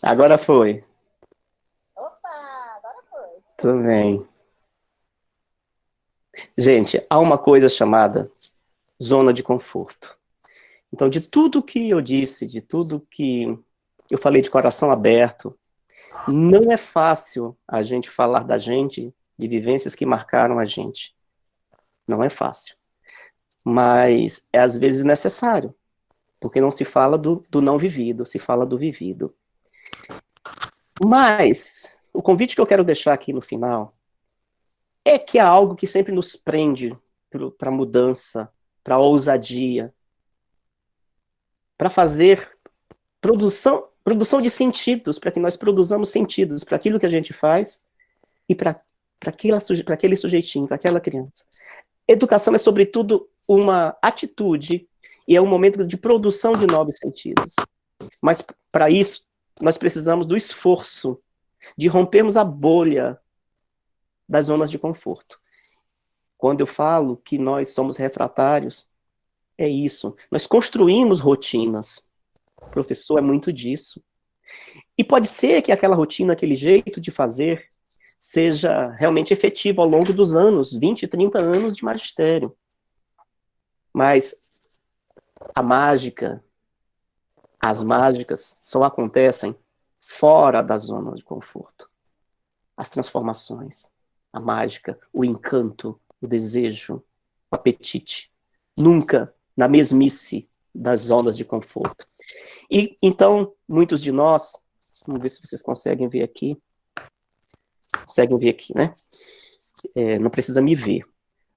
Agora foi. Tudo bem. Gente, há uma coisa chamada zona de conforto. Então, de tudo que eu disse, de tudo que eu falei de coração aberto, não é fácil a gente falar da gente, de vivências que marcaram a gente. Não é fácil. Mas é às vezes necessário, porque não se fala do não vivido, se fala do vivido. Mas o convite que eu quero deixar aqui no final é que há algo que sempre nos prende para a mudança, para a ousadia, para fazer produção de sentidos, para que nós produzamos sentidos para aquilo que a gente faz e para aquele sujeitinho, para aquela criança. Educação é, sobretudo, uma atitude e é um momento de produção de novos sentidos. Mas, para isso, nós precisamos do esforço de rompermos a bolha das zonas de conforto. Quando eu falo que nós somos refratários, é isso. Nós construímos rotinas. O professor é muito disso. E pode ser que aquela rotina, aquele jeito de fazer, seja realmente efetivo ao longo dos anos, 20, 30 anos de magistério. Mas as mágicas só acontecem fora da zona de conforto. As transformações, a mágica, o encanto, o desejo, o apetite, nunca na mesmice das zonas de conforto. E então, muitos de nós, vamos ver se vocês conseguem ver aqui, né? Não precisa me ver.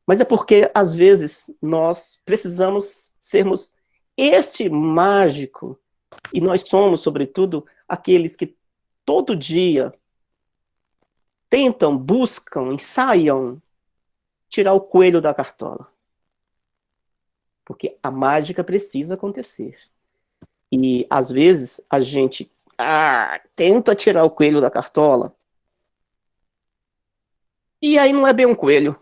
Mas é porque, às vezes, nós precisamos sermos este mágico, e nós somos, sobretudo, aqueles que todo dia tentam, buscam, ensaiam tirar o coelho da cartola. Porque a mágica precisa acontecer. E, às vezes, a gente tenta tirar o coelho da cartola, e aí não é bem um coelho.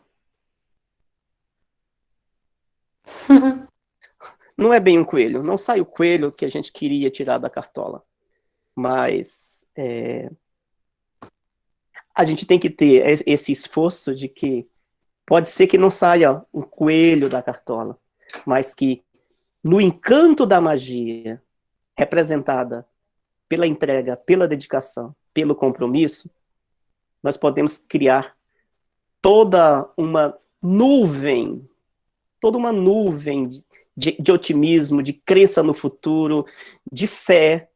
Não é bem um coelho. Não sai o coelho que a gente queria tirar da cartola. Mas a gente tem que ter esse esforço de que pode ser que não saia um coelho da cartola, mas que no encanto da magia, representada pela entrega, pela dedicação, pelo compromisso, nós podemos criar toda uma nuvem de otimismo, de crença no futuro, de fé,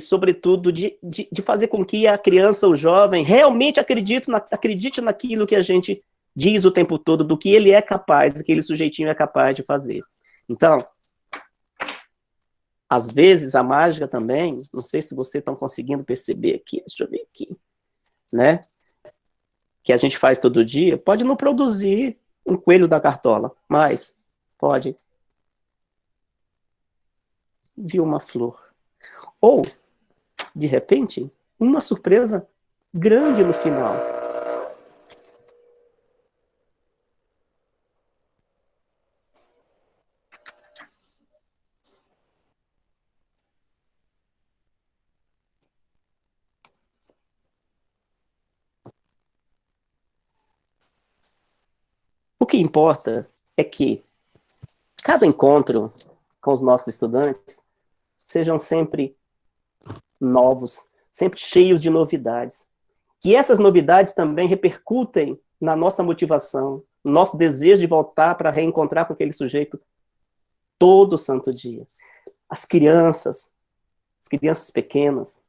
sobretudo, de fazer com que a criança, o jovem, realmente acredite naquilo que a gente diz o tempo todo, do que ele é capaz, aquele sujeitinho é capaz de fazer. Então, às vezes, a mágica também, não sei se vocês estão conseguindo perceber aqui, deixa eu ver aqui, né? Que a gente faz todo dia, pode não produzir um coelho da cartola, mas pode vir uma flor. Ou, de repente, uma surpresa grande no final. O que importa é que cada encontro com os nossos estudantes sejam sempre novos, sempre cheios de novidades. Que essas novidades também repercutem na nossa motivação, no nosso desejo de voltar para reencontrar com aquele sujeito todo santo dia. As crianças pequenas,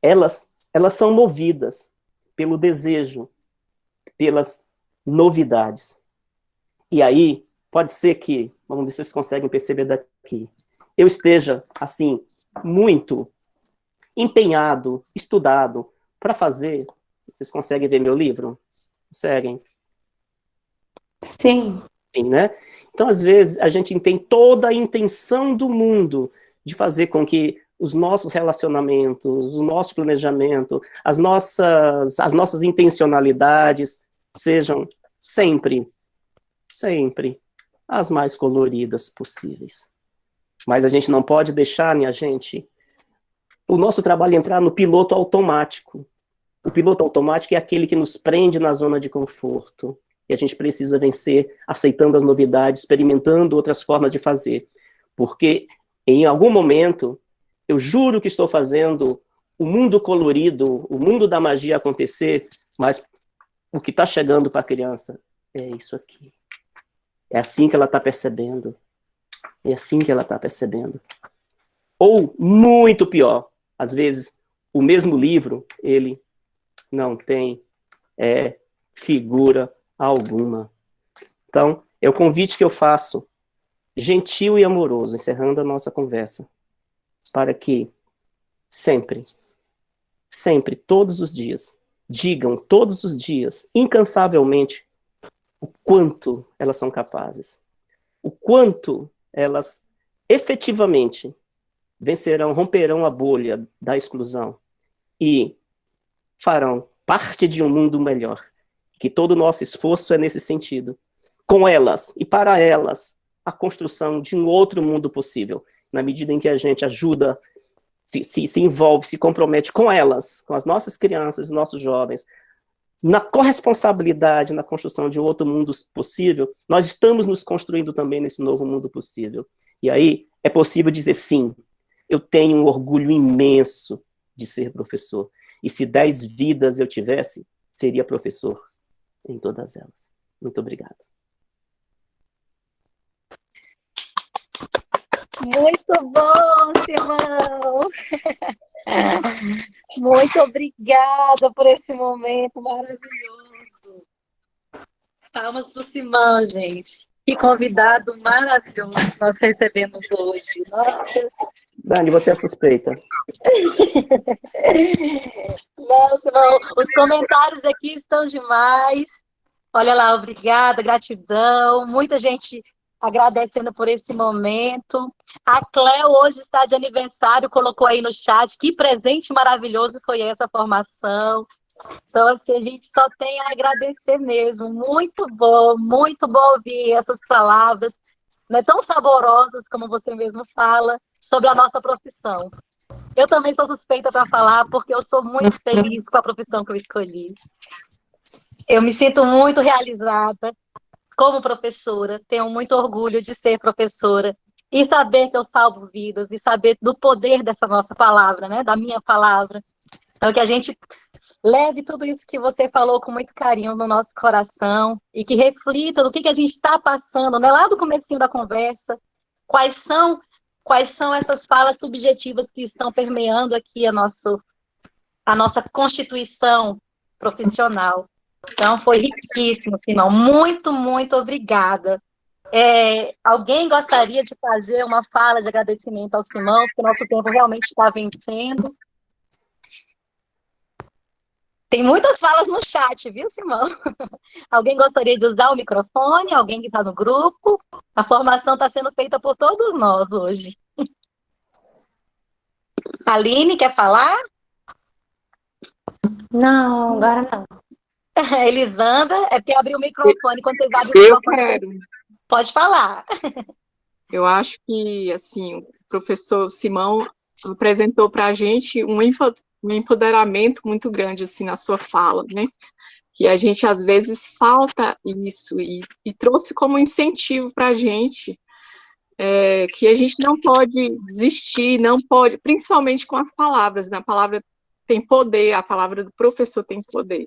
elas são movidas pelo desejo, pelas novidades. E aí, pode ser que, vamos ver se vocês conseguem perceber daqui, eu esteja, assim, muito empenhado, estudado, para fazer. Vocês conseguem ver meu livro? Conseguem? Sim. Sim, né? Então, às vezes, a gente tem toda a intenção do mundo de fazer com que os nossos relacionamentos, o nosso planejamento, as nossas intencionalidades sejam sempre as mais coloridas possíveis. Mas a gente não pode deixar, minha gente, o nosso trabalho entrar no piloto automático. O piloto automático é aquele que nos prende na zona de conforto. E a gente precisa vencer aceitando as novidades, experimentando outras formas de fazer. Porque, em algum momento, eu juro que estou fazendo o mundo colorido, o mundo da magia acontecer, mas o que está chegando para a criança é isso aqui. É assim que ela está percebendo. É assim que ela está percebendo. Ou, muito pior, às vezes, o mesmo livro, ele não tem figura alguma. Então, é o convite que eu faço, gentil e amoroso, encerrando a nossa conversa, para que sempre, todos os dias, digam todos os dias, incansavelmente, o quanto elas são capazes, o quanto elas efetivamente romperão a bolha da exclusão e farão parte de um mundo melhor, que todo o nosso esforço é nesse sentido, com elas e para elas, a construção de um outro mundo possível, na medida em que a gente ajuda, se envolve, se compromete com elas, com as nossas crianças, nossos jovens, na corresponsabilidade, na construção de um outro mundo possível, nós estamos nos construindo também nesse novo mundo possível. E aí é possível dizer sim, eu tenho um orgulho imenso de ser professor. E se 10 vidas eu tivesse, seria professor em todas elas. Muito obrigado. Muito bom, Simão! Muito obrigada por esse momento maravilhoso. Palmas para o Simão, gente. Que convidado maravilhoso nós recebemos hoje. Nossa. Dani, você é suspeita. Nossa, os comentários aqui estão demais. Olha lá, obrigada, gratidão. Muita gente agradecendo por esse momento. A Cléo hoje está de aniversário, colocou aí no chat. Que presente maravilhoso foi essa formação. Então, assim, a gente só tem a agradecer mesmo. Muito bom ouvir essas palavras, né, tão saborosas, como você mesmo fala, sobre a nossa profissão. Eu também sou suspeita para falar, porque eu sou muito feliz com a profissão que eu escolhi. Eu me sinto muito realizada como professora, tenho muito orgulho de ser professora e saber que eu salvo vidas e saber do poder dessa nossa palavra, né, da minha palavra. Então, que a gente leve tudo isso que você falou com muito carinho no nosso coração e que reflita no que a gente está passando, né, lá do comecinho da conversa, quais são essas falas subjetivas que estão permeando aqui a nossa constituição profissional. Então, foi riquíssimo, Simão. Muito obrigada. Alguém gostaria de fazer uma fala de agradecimento ao Simão, porque o nosso tempo realmente está vencendo. Tem muitas falas no chat, viu, Simão? Alguém gostaria de usar o microfone? Alguém que está no grupo? A formação está sendo feita por todos nós hoje. Aline, quer falar? Não, agora não. Elisandra, é porque abriu o microfone. Quando você abre o Eu microfone, quero. pode falar. Eu acho que, assim, o professor Simão apresentou para a gente um empoderamento muito grande, assim, na sua fala, né? Que a gente, às vezes, falta isso e trouxe como incentivo para a gente que a gente não pode desistir, não pode, principalmente com as palavras, né? A palavra tem poder, a palavra do professor tem poder.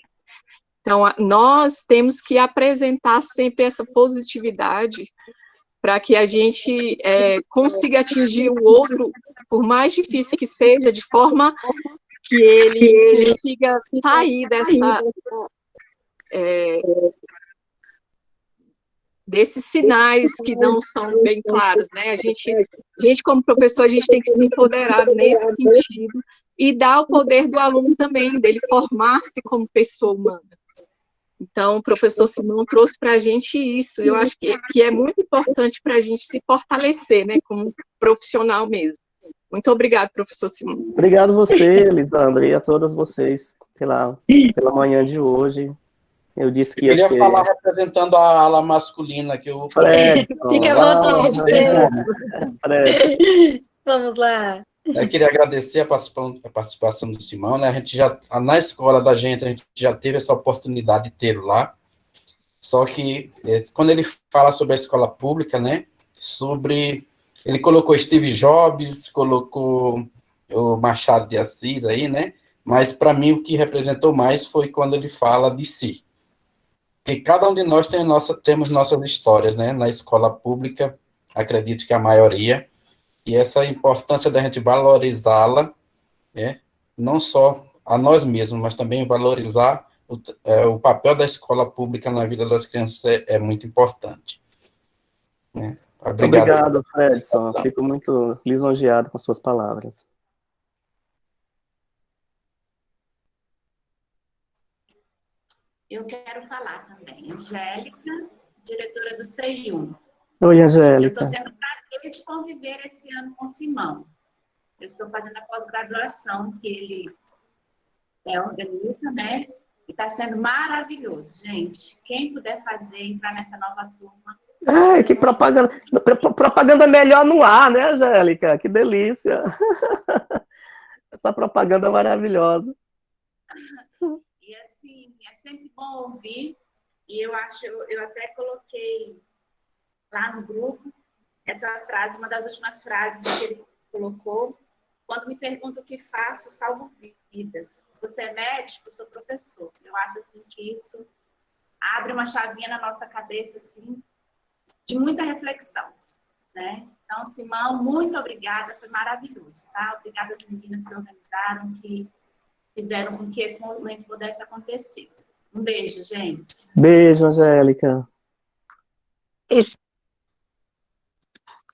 Então, nós temos que apresentar sempre essa positividade para que a gente consiga atingir o outro, por mais difícil que seja, de forma que ele consiga sair desses sinais que não são bem claros, né? A gente, como professor, a gente tem que se empoderar nesse sentido e dar o poder do aluno também, dele formar-se como pessoa humana. Então, o professor Simão trouxe para a gente isso. Eu acho que é muito importante para a gente se fortalecer, né, como profissional mesmo. Muito obrigado, professor Simão. Obrigado você, Elisandra, e a todas vocês pela manhã de hoje. Eu disse que ia ser... Eu queria falar representando a ala masculina, que eu... Fred, fica à vontade, Fred. Vamos lá. Eu queria agradecer a participação do Simão, né? A gente já, na escola da gente, a gente já teve essa oportunidade de tê-lo lá. Só que, quando ele fala sobre a escola pública, né? Ele colocou Steve Jobs, colocou o Machado de Assis aí, né? Mas, para mim, o que representou mais foi quando ele fala de si. Porque cada um de nós temos nossas histórias, né? Na escola pública, acredito que a maioria... E essa importância da gente valorizá-la, não só a nós mesmos, mas também valorizar o papel da escola pública na vida das crianças é muito importante. Obrigado, Fredson. Fico muito lisonjeado com suas palavras. Eu quero falar também. Angélica, diretora do CEIUM. Oi, Angélica. Eu estou tendo o prazer de conviver esse ano com o Simão. Eu estou fazendo a pós-graduação, que ele organiza, né? E está sendo maravilhoso, gente. Quem puder fazer, entrar nessa nova turma. Que propaganda melhor no ar, né, Angélica? Que delícia. Essa propaganda maravilhosa. E assim, é sempre bom ouvir. E eu até coloquei lá no grupo, essa frase, uma das últimas frases que ele colocou: quando me perguntam o que faço, salvo vidas. Se você é médico, sou professor. Eu acho assim que isso abre uma chavinha na nossa cabeça, assim, de muita reflexão, né? Então, Simão, muito obrigada, foi maravilhoso, tá? Obrigada às meninas que organizaram, que fizeram com que esse momento pudesse acontecer. Um beijo, gente. Beijo, Angélica.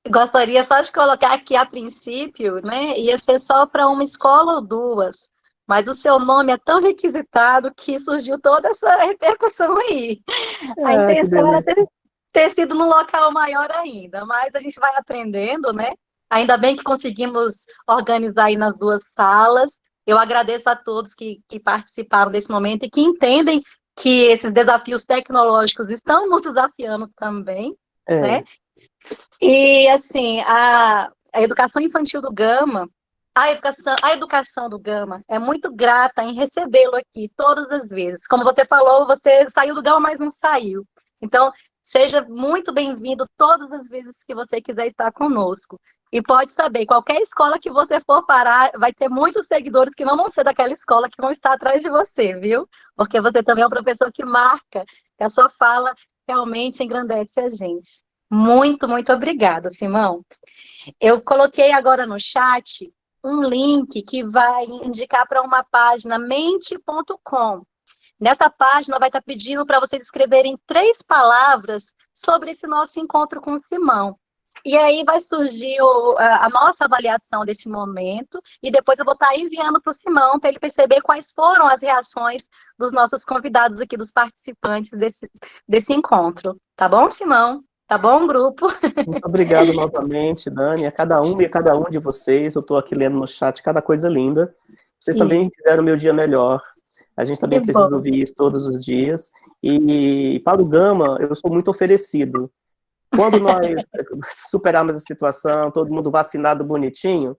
Gostaria só de colocar aqui, a princípio, né, ia ser só para uma escola ou duas, mas o seu nome é tão requisitado que surgiu toda essa repercussão aí. A intenção era ter sido num local maior ainda, mas a gente vai aprendendo, né? Ainda bem que conseguimos organizar aí nas 2 salas. Eu agradeço a todos que participaram desse momento e que entendem que esses desafios tecnológicos estão nos desafiando também, né? E, assim, a educação infantil do Gama, a educação do Gama é muito grata em recebê-lo aqui todas as vezes. Como você falou, você saiu do Gama, mas não saiu. Então, seja muito bem-vindo todas as vezes que você quiser estar conosco. E pode saber, qualquer escola que você for parar, vai ter muitos seguidores que não vão ser daquela escola que vão estar atrás de você, viu? Porque você também é um professor que marca, que a sua fala realmente engrandece a gente. Muito, muito obrigada, Simão. Eu coloquei agora no chat um link que vai indicar para uma página, mente.com. Nessa página vai estar pedindo para vocês escreverem 3 palavras sobre esse nosso encontro com o Simão. E aí vai surgir a nossa avaliação desse momento, e depois eu vou estar enviando para o Simão, para ele perceber quais foram as reações dos nossos convidados aqui, dos participantes desse encontro. Tá bom, Simão? Tá bom, grupo? Muito obrigado novamente, Dani, a cada um e a cada um de vocês. Eu estou aqui lendo no chat cada coisa linda. Vocês também fizeram o meu dia melhor. A gente também precisa ouvir isso todos os dias. E para o Gama, eu sou muito oferecido. Quando nós superarmos a situação, todo mundo vacinado bonitinho...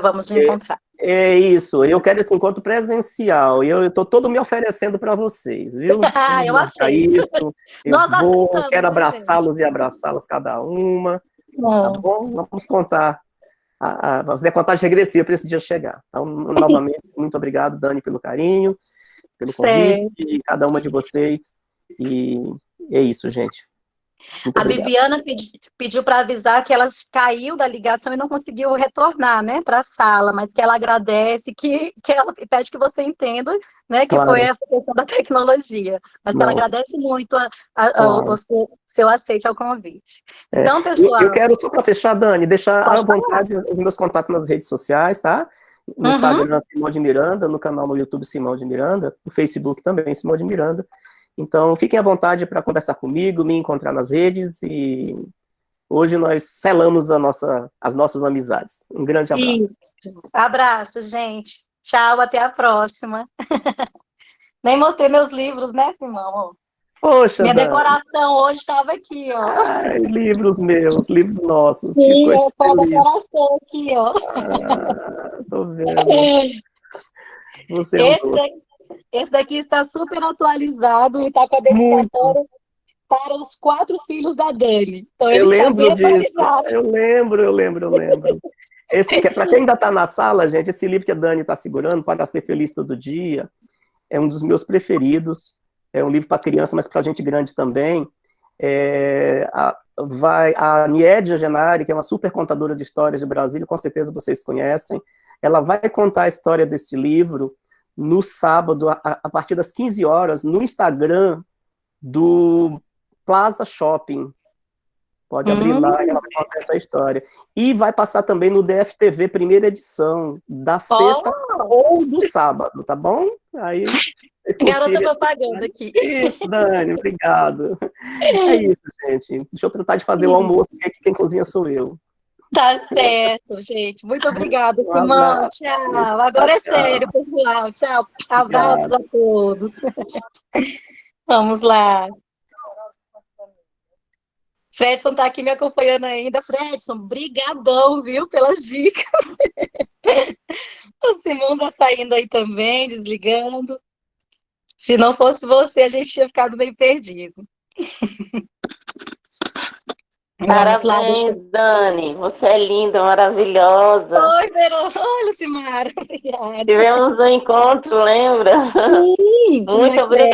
Vamos nos encontrar. É isso, eu quero esse encontro presencial, e eu estou todo me oferecendo para vocês, viu? Eu aceito. Isso, eu quero abraçá-los e abraçá-las cada uma, tá bom? Vamos contar, fazer a contagem regressiva para esse dia chegar. Então, novamente, muito obrigado, Dani, pelo carinho, pelo convite, e cada uma de vocês, e é isso, gente. Muito a Bibiana pediu para avisar que ela caiu da ligação e não conseguiu retornar, né, para a sala, mas que ela agradece, que ela pede que você entenda, né, que foi essa questão da tecnologia. Mas ela agradece muito o seu aceite ao convite. Então, pessoal... Eu quero, só para fechar, Dani, deixar à vontade os meus contatos nas redes sociais, tá? No Instagram, Simão de Miranda, no canal no YouTube, Simão de Miranda, no Facebook também, Simão de Miranda. Então, fiquem à vontade para conversar comigo, me encontrar nas redes, e hoje nós selamos as nossas amizades. Um grande abraço. Isso. Abraço, gente. Tchau, até a próxima. Nem mostrei meus livros, né, Simão? Poxa, minha Dani. Decoração hoje estava aqui, ó. Ai, livros meus, livros nossos. Sim, foi a decoração aqui, ó. Tô vendo. Você esse daqui está super atualizado e está com a dedicatória para os 4 filhos da Dani. Então, eu lembro disso. Eu lembro. Esse que é para quem ainda está na sala, gente, esse livro que a Dani está segurando, Para Ser Feliz Todo Dia, é um dos meus preferidos. É um livro para criança, mas para gente grande também. A Niédia Genari, que é uma super contadora de histórias de Brasília, com certeza vocês conhecem, ela vai contar a história desse livro no sábado, a partir das 15 horas, no Instagram do Plaza Shopping. Pode abrir lá e ela vai contar essa história. E vai passar também no DFTV, primeira edição, da sexta ou do sábado, tá bom? Aí, garota propaganda aqui. Isso, Dani, obrigado. É isso, gente. Deixa eu tratar de fazer o almoço, porque aqui quem cozinha sou eu. Tá certo, gente. Muito obrigada, Simão. Tchau. Agora é sério, pessoal. Tchau. Abraços a todos. Vamos lá. Fredson tá aqui me acompanhando ainda. Fredson, brigadão, viu, pelas dicas. O Simão tá saindo aí também, desligando. Se não fosse você, a gente tinha ficado bem perdido. Parabéns, Dani. Você é linda, maravilhosa. Oi, Verônica. Oi, Lucimara. Obrigada. Tivemos um encontro, lembra? Sim, muito obrigada.